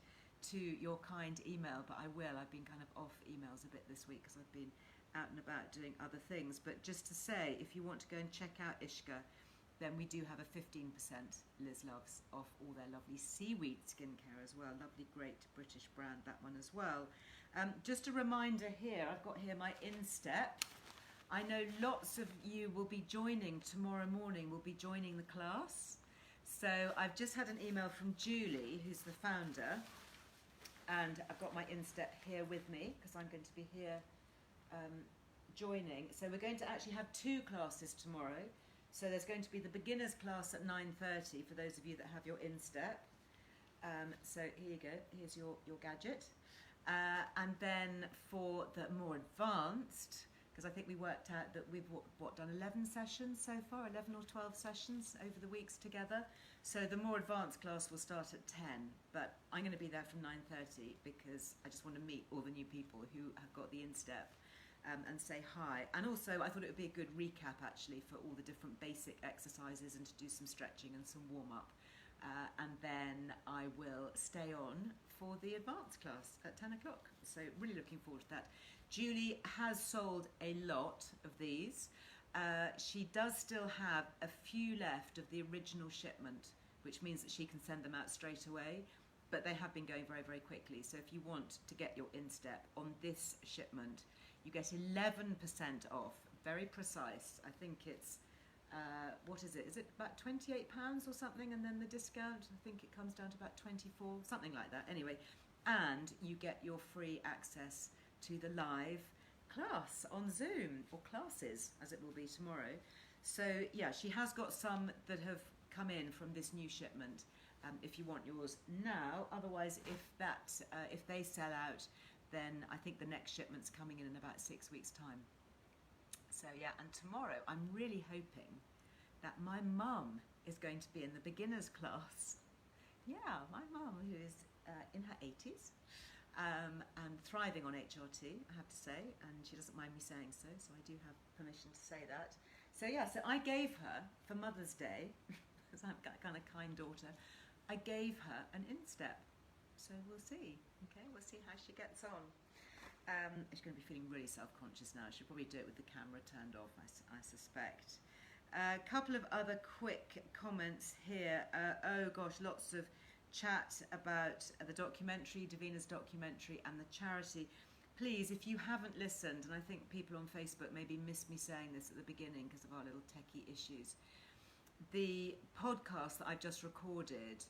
to your kind email, but I will. I've been kind of off emails a bit this week because I've been out and about doing other things. But just to say, if you want to go and check out Ishka, then we do have a 15% Liz Loves off all their lovely seaweed skincare as well. Lovely, great British brand, that one as well. Just a reminder here, I've got here my Instep. I know lots of you will be joining tomorrow morning, will be joining the class. So I've just had an email from Julie, who's the founder, and I've got my Instep here with me because I'm going to be here joining. So we're going to actually have 2 classes tomorrow. So there's going to be the beginners class at 9:30 for those of you that have your Instep. So here you go, here's your gadget. And then for the more advanced, because I think we worked out that we've done 11 sessions so far, 11 or 12 sessions over the weeks together. So the more advanced class will start at 10, but I'm going to be there from 9:30 because I just want to meet all the new people who have got the Instep and say hi. And also I thought it would be a good recap actually for all the different basic exercises and to do some stretching and some warm-up. And then I will stay on for the advanced class at 10 o'clock. So really looking forward to that. Julie has sold a lot of these. She does still have a few left of the original shipment, which means that she can send them out straight away. But they have been going very, very quickly. So if you want to get your Instep on this shipment, you get 11% off. Very precise. I think it's, what is it? Is it about £28 or something? And then the discount, I think it comes down to about 24, something like that. Anyway, and you get your free access to the live class on Zoom, or classes as it will be tomorrow. So yeah, she has got some that have come in from this new shipment if you want yours now. Otherwise, if they sell out, then I think the next shipment's coming in about 6 weeks time. So yeah, and tomorrow I'm really hoping that my mum is going to be in the beginners class. Yeah, my mum, who is in her 80s and thriving on HRT, I have to say, and she doesn't mind me saying so, so I do have permission to say that. So yeah, so I gave her, for Mother's Day, because I'm a kind of kind daughter, I gave her an Instep. So we'll see, okay, we'll see how she gets on. She's going to be feeling really self-conscious now. She'll probably do it with the camera turned off, I suspect. A couple of other quick comments here. Oh gosh, lots of chat about the documentary, Davina's documentary, and the charity. Please, if you haven't listened, and I think people on Facebook maybe missed me saying this at the beginning because of our little techie issues, the podcast that I've just recorded,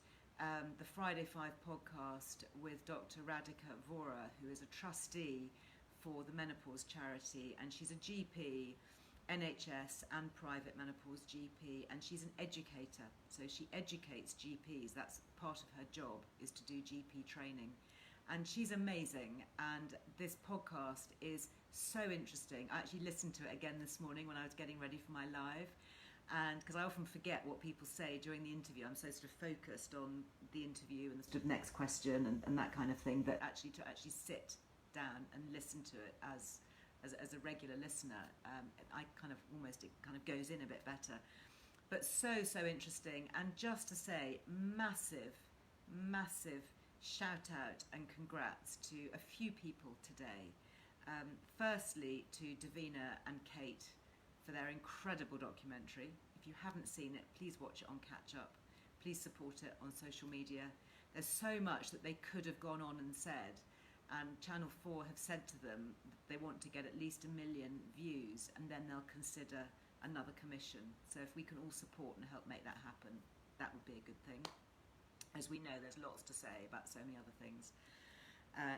the Friday 5 podcast with Dr. Radhika Vora, who is a trustee for the Menopause charity, and she's a GP, NHS and private menopause GP, and she's an educator, so she educates GPs. That's part of her job, is to do GP training, and she's amazing. And this podcast is so interesting. I actually listened to it again this morning when I was getting ready for my live, and because I often forget what people say during the interview, I'm so sort of focused on the interview and the sort of next question and that kind of thing, that actually to sit down and listen to it as a regular listener, I kind of almost, it kind of goes in a bit better. But so interesting. And just to say, massive shout out and congrats to a few people today. Firstly, to Davina and Kate for their incredible documentary. If you haven't seen it, please watch it on Catch Up. Please support it on social media. There's so much that they could have gone on and said, and Channel 4 have said to them they want to get at least 1 million views, and then they'll consider another commission. So if we can all support and help make that happen, that would be a good thing. As we know, there's lots to say about so many other things.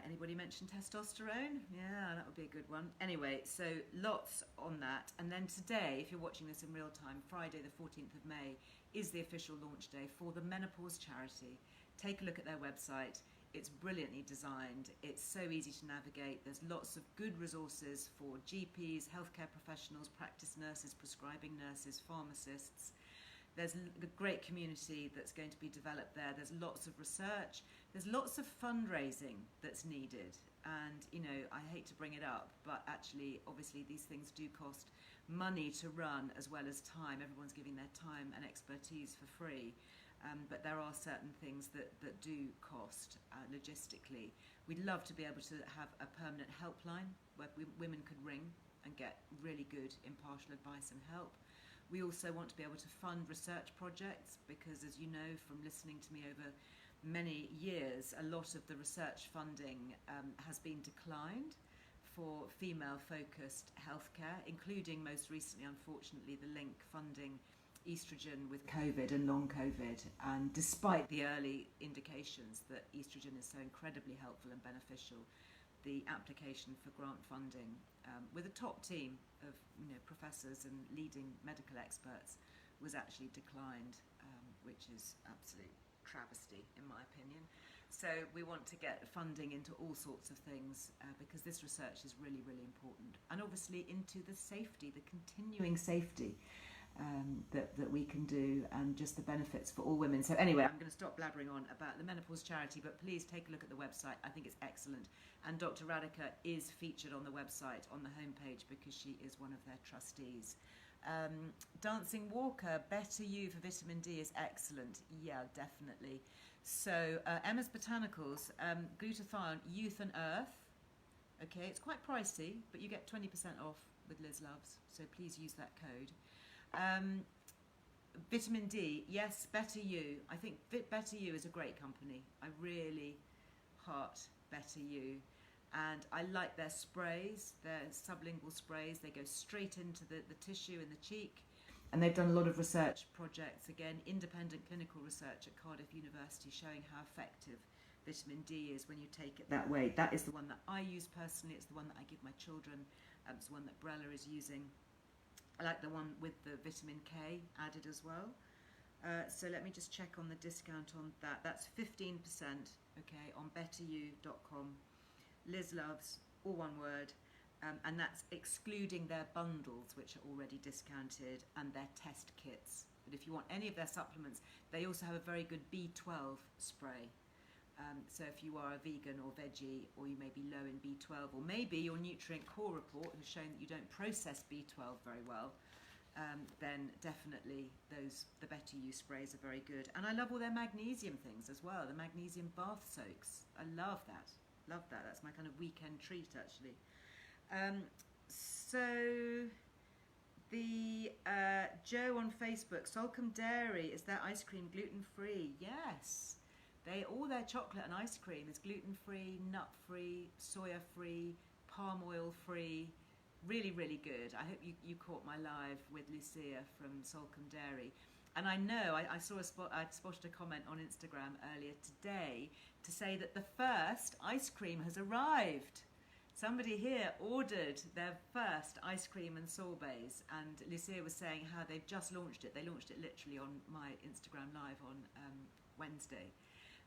Anybody mention testosterone? Yeah, that would be a good one. Anyway, so lots on that. And then today, if you're watching this in real time, Friday the 14th of May is the official launch day for the Menopause charity. Take a look at their website. It's brilliantly designed. It's so easy to navigate. There's lots of good resources for GPs, healthcare professionals, practice nurses, prescribing nurses, pharmacists. There's a great community that's going to be developed there. There's lots of research. There's lots of fundraising that's needed. And, you know, I hate to bring it up, but actually, obviously, these things do cost money to run as well as time. Everyone's giving their time and expertise for free. But there are certain things that do cost logistically. We'd love to be able to have a permanent helpline where women could ring and get really good impartial advice and help. We also want to be able to fund research projects because, as you know from listening to me over many years, a lot of the research funding has been declined for female-focused healthcare, including most recently, unfortunately, the link funding estrogen with COVID and long COVID. And despite the early indications that estrogen is so incredibly helpful and beneficial, the application for grant funding with a top team of professors and leading medical experts was actually declined, which is absolute travesty in my opinion. So we want to get funding into all sorts of things because this research is really, really important. And obviously into the safety, the continuing safety that we can do, and just the benefits for all women. So anyway, I'm going to stop blabbering on about the Menopause charity, but please take a look at the website. I think it's excellent. And Dr. Radhika is featured on the website on the homepage because she is one of their trustees. Dancing Walker, Better You for vitamin D is excellent. Yeah, definitely. So Emma's Botanicals, glutathione, Youth and Earth. Okay, it's quite pricey, but you get 20% off with Liz Loves, so please use that code. Vitamin D, yes, Better You. I think Better You is a great company. I really heart Better You. And I like their sprays, their sublingual sprays. They go straight into the tissue in the cheek. And they've done a lot of research projects, again, independent clinical research at Cardiff University showing how effective vitamin D is when you take it that way. That is the one that I use personally. It's the one that I give my children. It's the one that Brella is using. I like the one with the vitamin K added as well. So let me just check on the discount on that. That's 15%, okay, on betteryou.com. Liz Loves, all one word, and that's excluding their bundles, which are already discounted, and their test kits. But if you want any of their supplements, they also have a very good B12 spray. So if you are a vegan or veggie, or you may be low in B12, or maybe your nutrient core report has shown that you don't process B12 very well, then definitely the Better You sprays are very good. And I love all their magnesium things as well, the magnesium bath soaks. I love that. Love that. That's my kind of weekend treat, actually. So the Joe on Facebook, Solcombe Dairy, is their ice cream gluten-free? Yes. All their chocolate and ice cream is gluten-free, nut-free, soya-free, palm oil-free. Really, really good. I hope you caught my live with Lucia from Solcombe Dairy. And I know, I spotted a comment on Instagram earlier today to say that the first ice cream has arrived. Somebody here ordered their first ice cream and sorbets, and Lucia was saying how they've just launched it. They launched it literally on my Instagram live on Wednesday.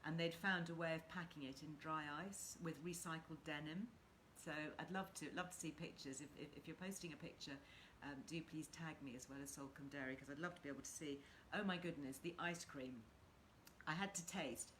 And they'd found a way of packing it in dry ice with recycled denim. So I'd love to see pictures. If you're posting a picture, do please tag me as well as Solcombe Dairy, because I'd love to be able to see. Oh my goodness, the ice cream. I had to taste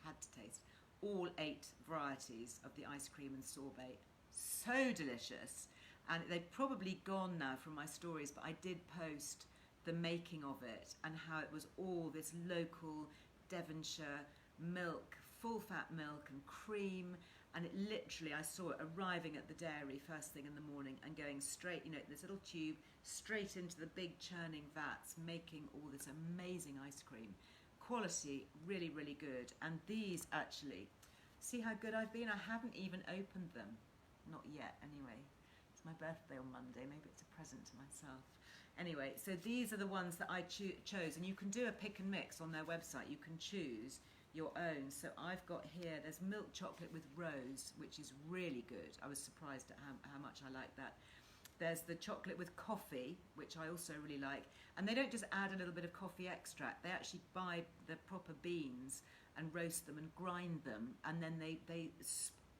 all 8 varieties of the ice cream and sorbet. So delicious. And they've probably gone now from my stories, but I did post the making of it and how it was all this local Devonshire milk, full fat milk and cream, and it literally, I saw it arriving at the dairy first thing in the morning and going straight, this little tube, straight into the big churning vats, making all this amazing ice cream. Quality, really, really good. And these actually, see how good I've been? I haven't even opened them. Not yet, anyway. It's my birthday on Monday. Maybe it's a present to myself. Anyway, so these are the ones that I chose, and you can do a pick and mix on their website. You can choose. your own. So I've got here, there's milk chocolate with rose, which is really good. I was surprised at how much I like that. There's the chocolate with coffee, which I also really like. And they don't just add a little bit of coffee extract. They actually buy the proper beans and roast them and grind them. And then they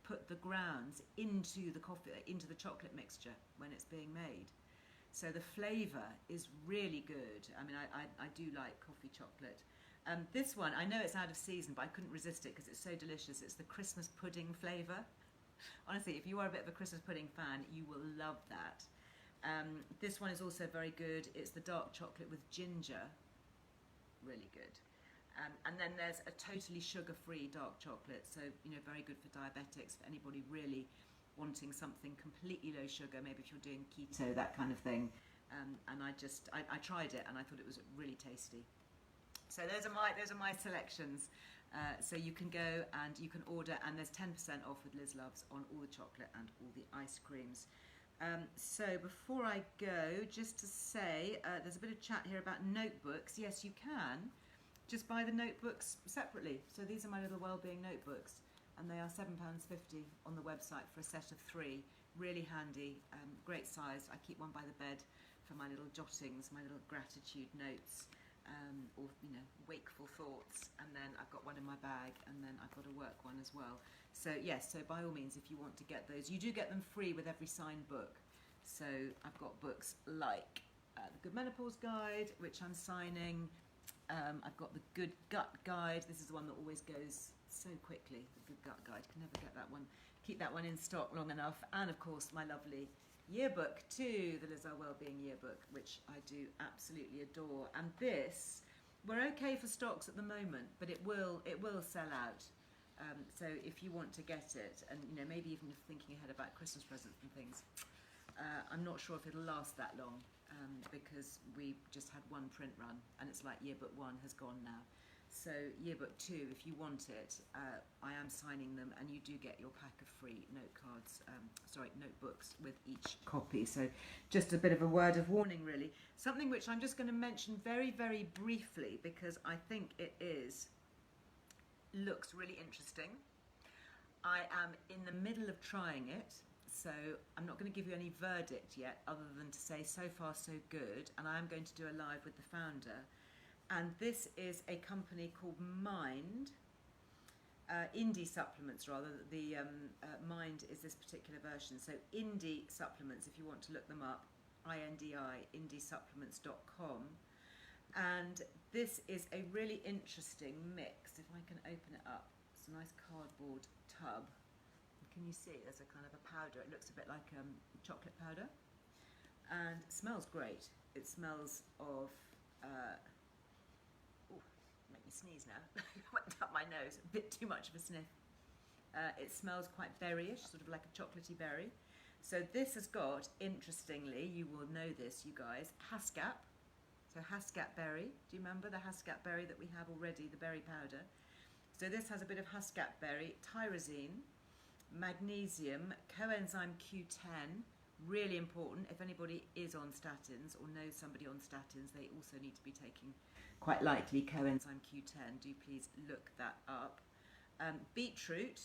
put the grounds into the coffee, into the chocolate mixture when it's being made. So the flavour is really good. I mean, I do like coffee chocolate. This one, I know it's out of season, but I couldn't resist it because it's so delicious. It's the Christmas pudding flavour. Honestly, if you are a bit of a Christmas pudding fan, you will love that. This one is also very good. It's the dark chocolate with ginger. Really good. And then there's a totally sugar-free dark chocolate. So, you know, very good for diabetics, for anybody really wanting something completely low sugar, maybe if you're doing keto, that kind of thing. And I tried it and I thought it was really tasty. So those are my selections. So you can go and you can order, and there's 10% off with Liz Loves on all the chocolate and all the ice creams. So before I go, just to say, there's a bit of chat here about notebooks. Yes, you can just buy the notebooks separately. So these are my little wellbeing notebooks, and they are £7.50 on the website for a set of 3. Really handy, great size. I keep one by the bed for my little jottings, my little gratitude notes. Or, you know, wakeful thoughts, and then I've got one in my bag, and then I've got a work one as well. So yes, so by all means, if you want to get those, you do get them free with every signed book. So I've got books like the Good Menopause Guide, which I'm signing. I've got the Good Gut Guide. This is the one that always goes so quickly. The Good Gut Guide, can never get that one. Keep that one in stock long enough. And of course, my lovely yearbook too, the Liz Earle Wellbeing yearbook, which I do absolutely adore. And this, we're okay for stocks at the moment, but it will sell out. So if you want to get it, and you know, maybe even thinking ahead about Christmas presents and things, I'm not sure if it'll last that long, because we just had one print run, and it's like yearbook 1 has gone now. So yearbook 2, if you want it, I am signing them, and you do get your pack of free notebooks with each copy. So just a bit of a word of warning, really. Something which I'm just going to mention very, very briefly, because I think it looks really interesting. I am in the middle of trying it, so I'm not going to give you any verdict yet, other than to say so far so good, and I am going to do a live with the founder. And this is a company called Mind, Indie Supplements rather. The Mind is this particular version. So Indie Supplements, if you want to look them up, INDI, indiesupplements.com. And this is a really interesting mix. If I can open it up, it's a nice cardboard tub. Can you see there's a kind of a powder? It looks a bit like chocolate powder. And it smells great. It smells of... make me sneeze now. Went up my nose, a bit too much of a sniff. It smells quite berryish, sort of like a chocolatey berry. So this has got, interestingly, you will know this, you guys, Haskap. So Haskap berry. Do you remember the Haskap berry that we have already, the berry powder? So this has a bit of Haskap berry, tyrosine, magnesium, coenzyme Q10. Really important. If anybody is on statins or knows somebody on statins, they also need to be taking, quite likely, coenzyme Q10. Do please look that up. Beetroot,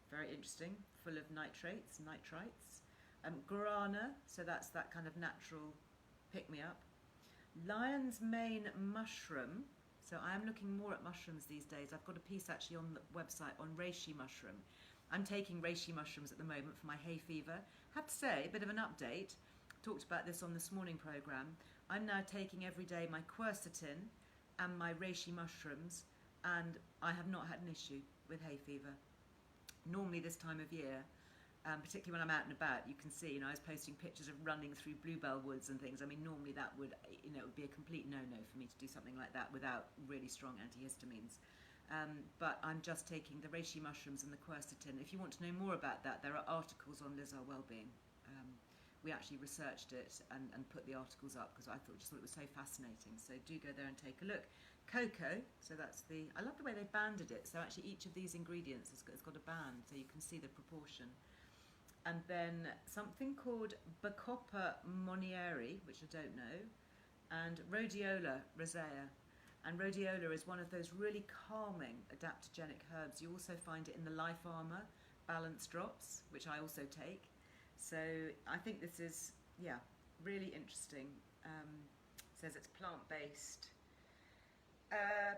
very interesting, full of nitrites. Guarana, so that's that kind of natural pick-me-up. Lion's mane mushroom. So I am looking more at mushrooms these days. I've got a piece actually on the website on reishi mushroom. I'm taking reishi mushrooms at the moment for my hay fever. Have to say, a bit of an update. Talked about this on this morning programme. I'm now taking every day my quercetin and my reishi mushrooms, and I have not had an issue with hay fever. Normally this time of year, particularly when I'm out and about, you can see, I was posting pictures of running through bluebell woods and things. I mean, normally that would, it would be a complete no-no for me to do something like that without really strong antihistamines. But I'm just taking the reishi mushrooms and the quercetin. If you want to know more about that, there are articles on Liz Earle Wellbeing. We actually researched it and put the articles up because I just thought it was so fascinating. So do go there and take a look. Cocoa, so that's I love the way they banded it. So actually each of these ingredients has got a band, so you can see the proportion. And then something called Bacopa monieri, which I don't know, and Rhodiola rosea. And rhodiola is one of those really calming adaptogenic herbs. You also find it in the Life Armour Balance Drops, which I also take. So I think this is, yeah, really interesting. Says it's plant-based,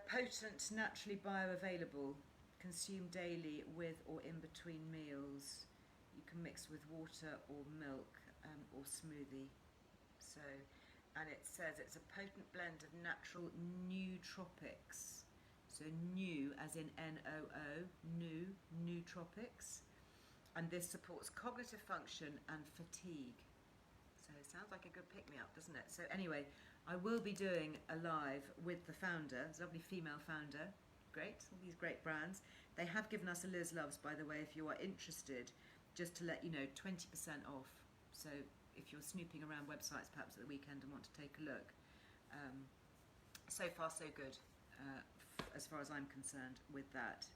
potent, naturally bioavailable, consumed daily with or in between meals. You can mix with water or milk or smoothie. So, and it says it's a potent blend of natural nootropics. So new as in N-O-O, nootropics. And this supports cognitive function and fatigue. So it sounds like a good pick-me-up, doesn't it? So anyway, I will be doing a live with the founder, a lovely female founder. Great, all these great brands. They have given us a Liz Loves, by the way, if you are interested, just to let you know, 20% off. So if you're snooping around websites perhaps at the weekend and want to take a look. So far so good, as far as I'm concerned with that.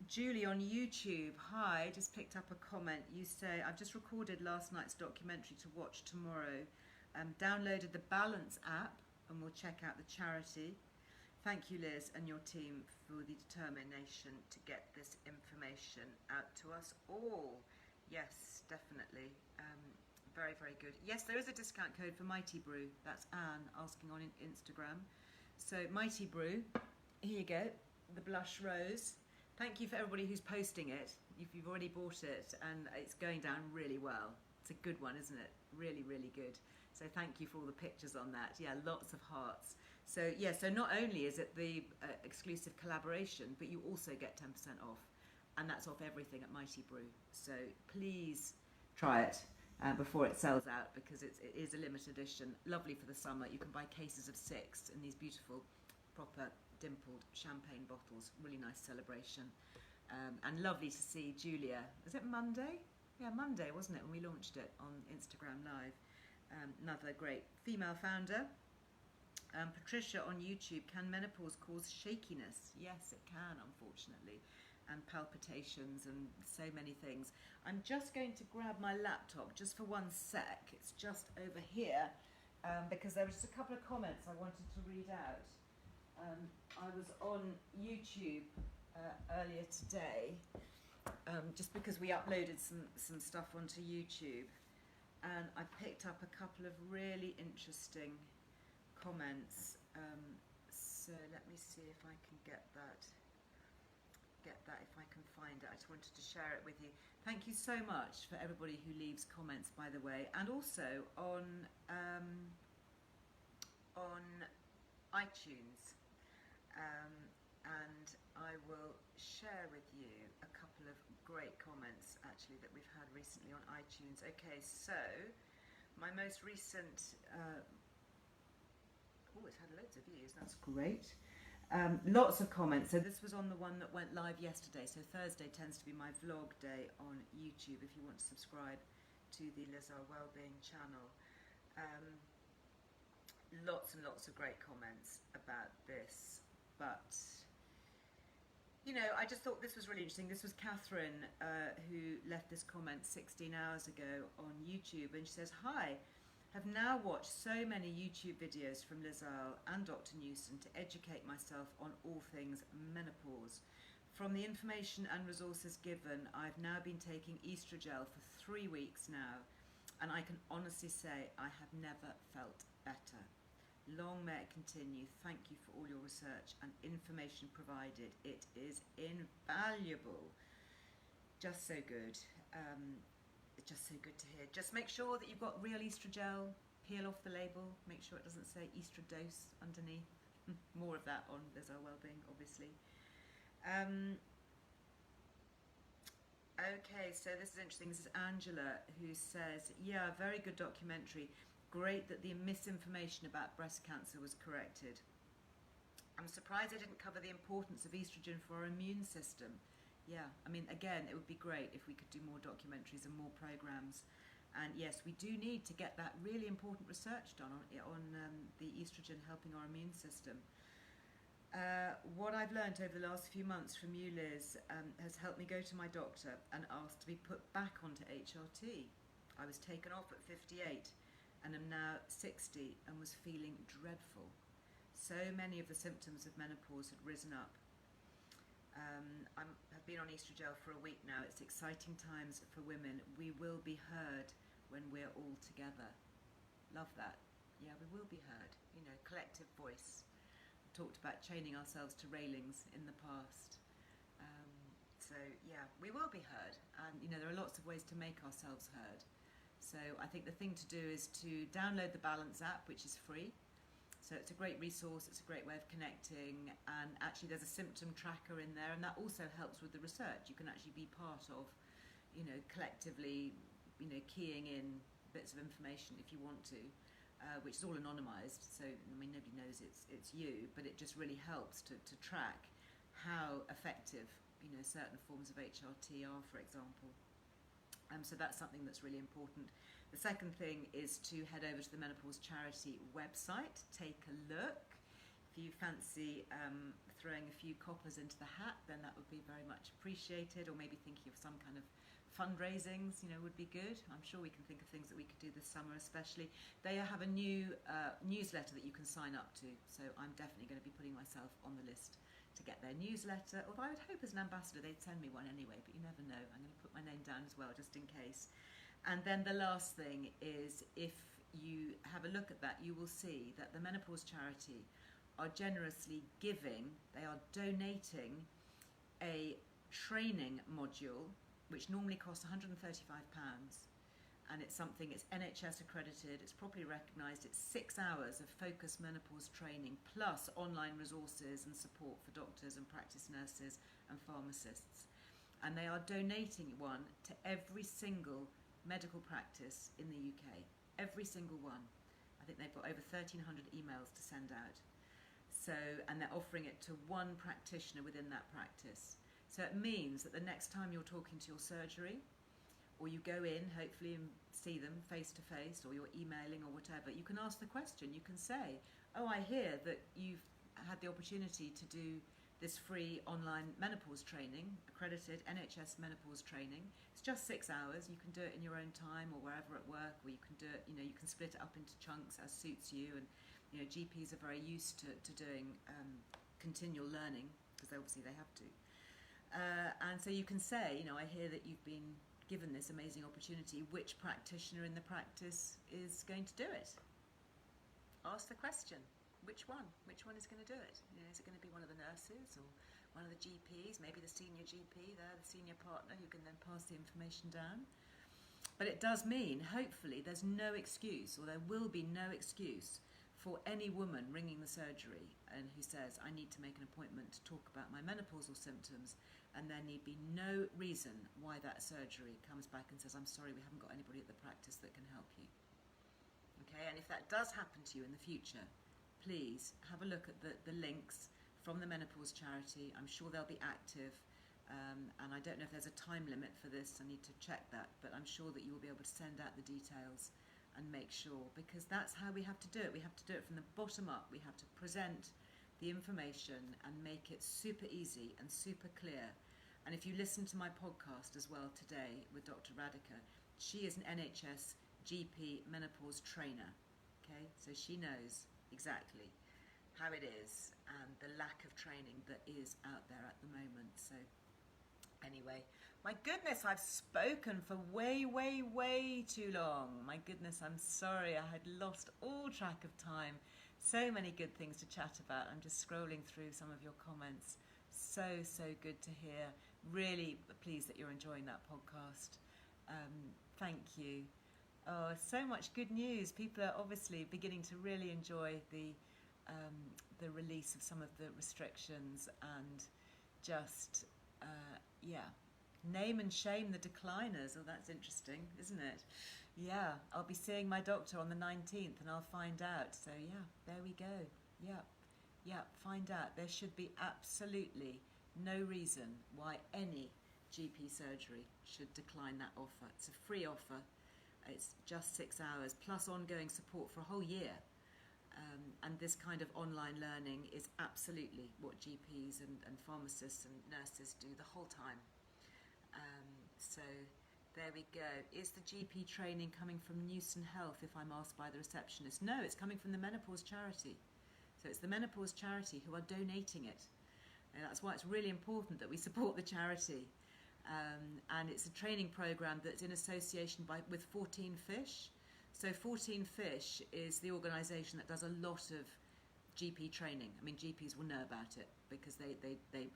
Julie on YouTube, hi, just picked up a comment. You say, I've just recorded last night's documentary to watch tomorrow. Downloaded the Balance app and will check out the charity. Thank you, Liz, and your team for the determination to get this information out to us all. Yes, definitely. Very, very good. Yes, there is a discount code for Mighty Brew. That's Anne asking on Instagram. So Mighty Brew, here you go, the blush rose. Thank you for everybody who's posting it. If you've already bought it, and it's going down really well. It's a good one, isn't it? Really, really good. So thank you for all the pictures on that. Yeah, lots of hearts. So yeah, so not only is it the exclusive collaboration, but you also get 10% off. And that's off everything at Mighty Brew. So please try it before it sells out, because it is a limited edition. Lovely for the summer. You can buy cases of 6 in these beautiful, proper dimpled champagne bottles. Really nice celebration. And lovely to see Julia. Was it Monday? Yeah, Monday, wasn't it, when we launched it on Instagram Live. Another great female founder. Patricia on YouTube, can menopause cause shakiness? Yes, it can, unfortunately. And palpitations and so many things. I'm just going to grab my laptop just for 1 sec. It's just over here, because there were just a couple of comments I wanted to read out. I was on YouTube earlier today, just because we uploaded some stuff onto YouTube, and I picked up a couple of really interesting comments. So let me see if I can get that if I can find it. I just wanted to share it with you. Thank you so much for everybody who leaves comments, by the way, and also on iTunes. And I will share with you a couple of great comments actually that we've had recently on iTunes. Okay, so my most recent it's had loads of views, that's great. Lots of comments. So this was on the one that went live yesterday. So Thursday tends to be my vlog day on YouTube if you want to subscribe to the Earle Wellbeing channel. Lots and lots of great comments about this, but you know, I just thought this was really interesting. This was Catherine who left this comment 16 hours ago on YouTube, and she says, hi, have now watched so many YouTube videos from Earle and Dr. Newson to educate myself on all things menopause. From the information and resources given, I've now been taking Estrogel for 3 weeks now, and I can honestly say I have never felt better. Long may it continue. Thank you for all your research and information provided. It is invaluable. Just so good. It's just so good to hear. Just make sure that you've got real Estrogel. Peel off the label. Make sure it doesn't say Estrodose underneath. More of that on Earle Wellbeing, obviously. Okay, so this is interesting. This is Angela who says, yeah, very good documentary. Great that the misinformation about breast cancer was corrected. I'm surprised they didn't cover the importance of estrogen for our immune system. Yeah, I mean, again, it would be great if we could do more documentaries and more programs. And yes, we do need to get that really important research done on the estrogen helping our immune system. What I've learned over the last few months from you, Liz, has helped me go to my doctor and ask to be put back onto HRT. I was taken off at 58 and am now 60 and was feeling dreadful. So many of the symptoms of menopause had risen up. I've been on estrogel for a week now. It's exciting times for women. We will be heard when we're all together. Love that. Yeah, we will be heard. You know, collective voice. We talked about chaining ourselves to railings in the past. So yeah, we will be heard. And you know, there are lots of ways to make ourselves heard. So I think the thing to do is to download the Balance app, which is free. So it's a great resource, it's a great way of connecting, and actually there's a symptom tracker in there, and that also helps with the research. You can actually be part of, you know, collectively, you know, keying in bits of information if you want to, which is all anonymised, so I mean nobody knows it's you, but it just really helps to track how effective, you know, certain forms of HRT are, for example. So that's something that's really important. The second thing is to head over to the Menopause Charity website, take a look. If you fancy throwing a few coppers into the hat, then that would be very much appreciated, or maybe thinking of some kind of fundraisings, you know, would be good. I'm sure we can think of things that we could do this summer especially. They have a new newsletter that you can sign up to, so I'm definitely going to be putting myself on the list to get their newsletter, although I would hope as an ambassador they'd send me one anyway, but you never know. I'm going to put my name down as well, just in case. And then the last thing is, if you have a look at that, you will see that the Menopause Charity are generously giving, they are donating a training module, which normally costs £135, and it's something, it's NHS accredited, it's properly recognised, it's 6 hours of focused menopause training, plus online resources and support for doctors and practice nurses and pharmacists. And they are donating one to every single medical practice in the UK, every single one. I think they've got over 1,300 emails to send out. So, and they're offering it to one practitioner within that practice. So it means that the next time you're talking to your surgery, or you go in, hopefully, and see them face to face, or you're emailing or whatever, you can ask the question. You can say, oh, I hear that you've had the opportunity to do this free online menopause training, accredited NHS menopause training. It's just 6 hours. You can do it in your own time or wherever at work, or you can do it, you know, you can split it up into chunks as suits you. And, you know, GPs are very used to doing continual learning, because obviously they have to. And so you can say, you know, I hear that you've been given this amazing opportunity. Which practitioner in the practice is going to do it? Ask the question. Which one? Which one is going to do it? You know, is it going to be one of the nurses or one of the GPs? Maybe the senior GP there, the senior partner, who can then pass the information down. But it does mean, hopefully, there's no excuse, or there will be no excuse, for any woman ringing the surgery and who says, I need to make an appointment to talk about my menopausal symptoms, and there need be no reason why that surgery comes back and says, I'm sorry, we haven't got anybody at the practice that can help you. Okay, and if that does happen to you in the future, please have a look at the links from the Menopause Charity. I'm sure they'll be active, and I don't know if there's a time limit for this. I need to check that, but I'm sure that you will be able to send out the details and make sure, because that's how we have to do it. We have to do it from the bottom up. We have to present the information and make it super easy and super clear. And if you listen to my podcast as well today with Dr. Radhika, she is an NHS GP menopause trainer. Okay, so she knows exactly how it is and the lack of training that is out there at the moment. So anyway, my goodness, I've spoken for way too long. My goodness, I'm sorry, I had lost all track of time. So many good things to chat about. I'm just scrolling through some of your comments. So good to hear. Really pleased that you're enjoying that podcast. Thank you. Oh, so much good news. People are obviously beginning to really enjoy the release of some of the restrictions, and just, name and shame the decliners. Oh, that's interesting, isn't it? Yeah, I'll be seeing my doctor on the 19th and I'll find out. So yeah, there we go. Yeah, find out. There should be absolutely no reason why any GP surgery should decline that offer. It's a free offer. It's just 6 hours plus ongoing support for a whole year. And this kind of online learning is absolutely what GPs and pharmacists and nurses do the whole time. So there we go. Is the GP training coming from Newson Health, if I'm asked by the receptionist? No, it's coming from the Menopause Charity. So it's the Menopause charity who are donating it. And that's why it's really important that we support the charity. And it's a training program that's in association with 14 Fish. So 14 Fish is the organisation that does a lot of GP training. I mean, GPs will know about it because they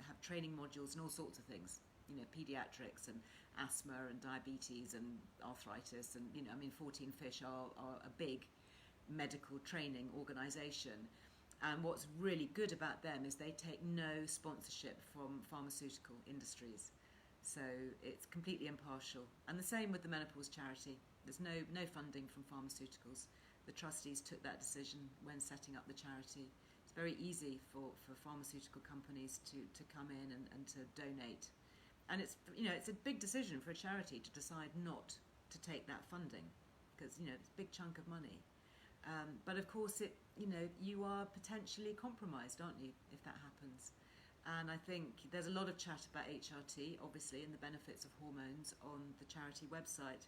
have training modules and all sorts of things. You know, paediatrics and asthma and diabetes and arthritis. And, you know, I mean, 14 Fish are a big medical training organisation. And what's really good about them is they take no sponsorship from pharmaceutical industries. So it's completely impartial. And the same with the Menopause charity. There's no funding from pharmaceuticals. The trustees took that decision when setting up the charity. It's very easy for pharmaceutical companies to come in and to donate. And it's, you know, it's a big decision for a charity to decide not to take that funding because, you know, it's a big chunk of money. But of course, you are potentially compromised, aren't you, if that happens? And I think there's a lot of chat about HRT, obviously, and the benefits of hormones on the charity website.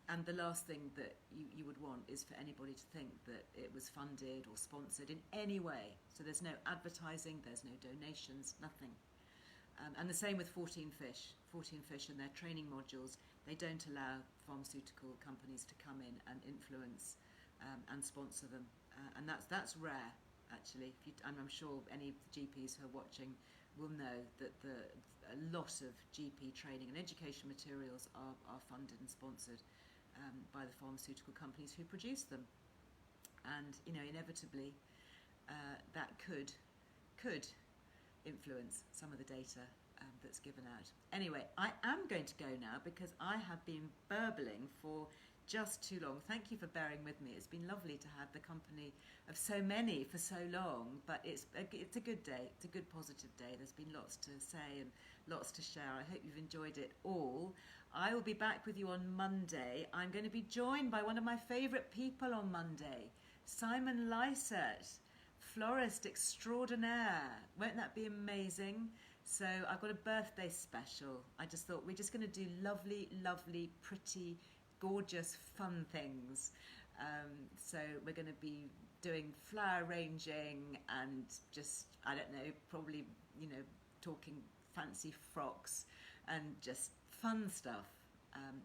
And the last thing that you would want is for anybody to think that it was funded or sponsored in any way. So there's no advertising, there's no donations, nothing. And the same with 14 Fish. 14 Fish and their training modules, they don't allow pharmaceutical companies to come in and influence and sponsor them. And that's rare, actually. And I'm sure any GPs who are watching will know that a lot of GP training and education materials are funded and sponsored by the pharmaceutical companies who produce them. And, you know, inevitably that could influence some of the data that's given out. Anyway, I am going to go now because I have been burbling for just too long. Thank you for bearing with me. It's been lovely to have the company of so many for so long, but it's a good day. It's a good positive day. There's been lots to say and lots to share. I hope you've enjoyed it all. I will be back with you on Monday. I'm going to be joined by one of my favourite people on Monday, Simon Lysett, florist extraordinaire. Won't that be amazing? So I've got a birthday special. I just thought we're just going to do lovely, lovely, pretty, gorgeous, fun things. So we're going to be doing flower arranging and just, I don't know, probably, you know, talking fancy frocks and just fun stuff.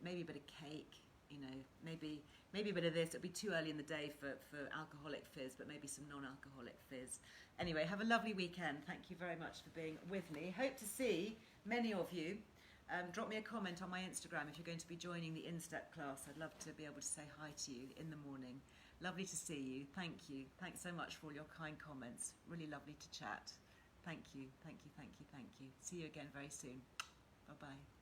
Maybe a bit of cake, you know, maybe a bit of this. It'll be too early in the day for alcoholic fizz, but maybe some non-alcoholic fizz. Anyway, have a lovely weekend. Thank you very much for being with me. Hope to see many of you. Drop me a comment on my Instagram if you're going to be joining the InStep class. I'd love to be able to say hi to you in the morning. Lovely to see you. Thank you. Thanks so much for all your kind comments. Really lovely to chat. Thank you. Thank you, thank you, thank you. See you again very soon. Bye-bye.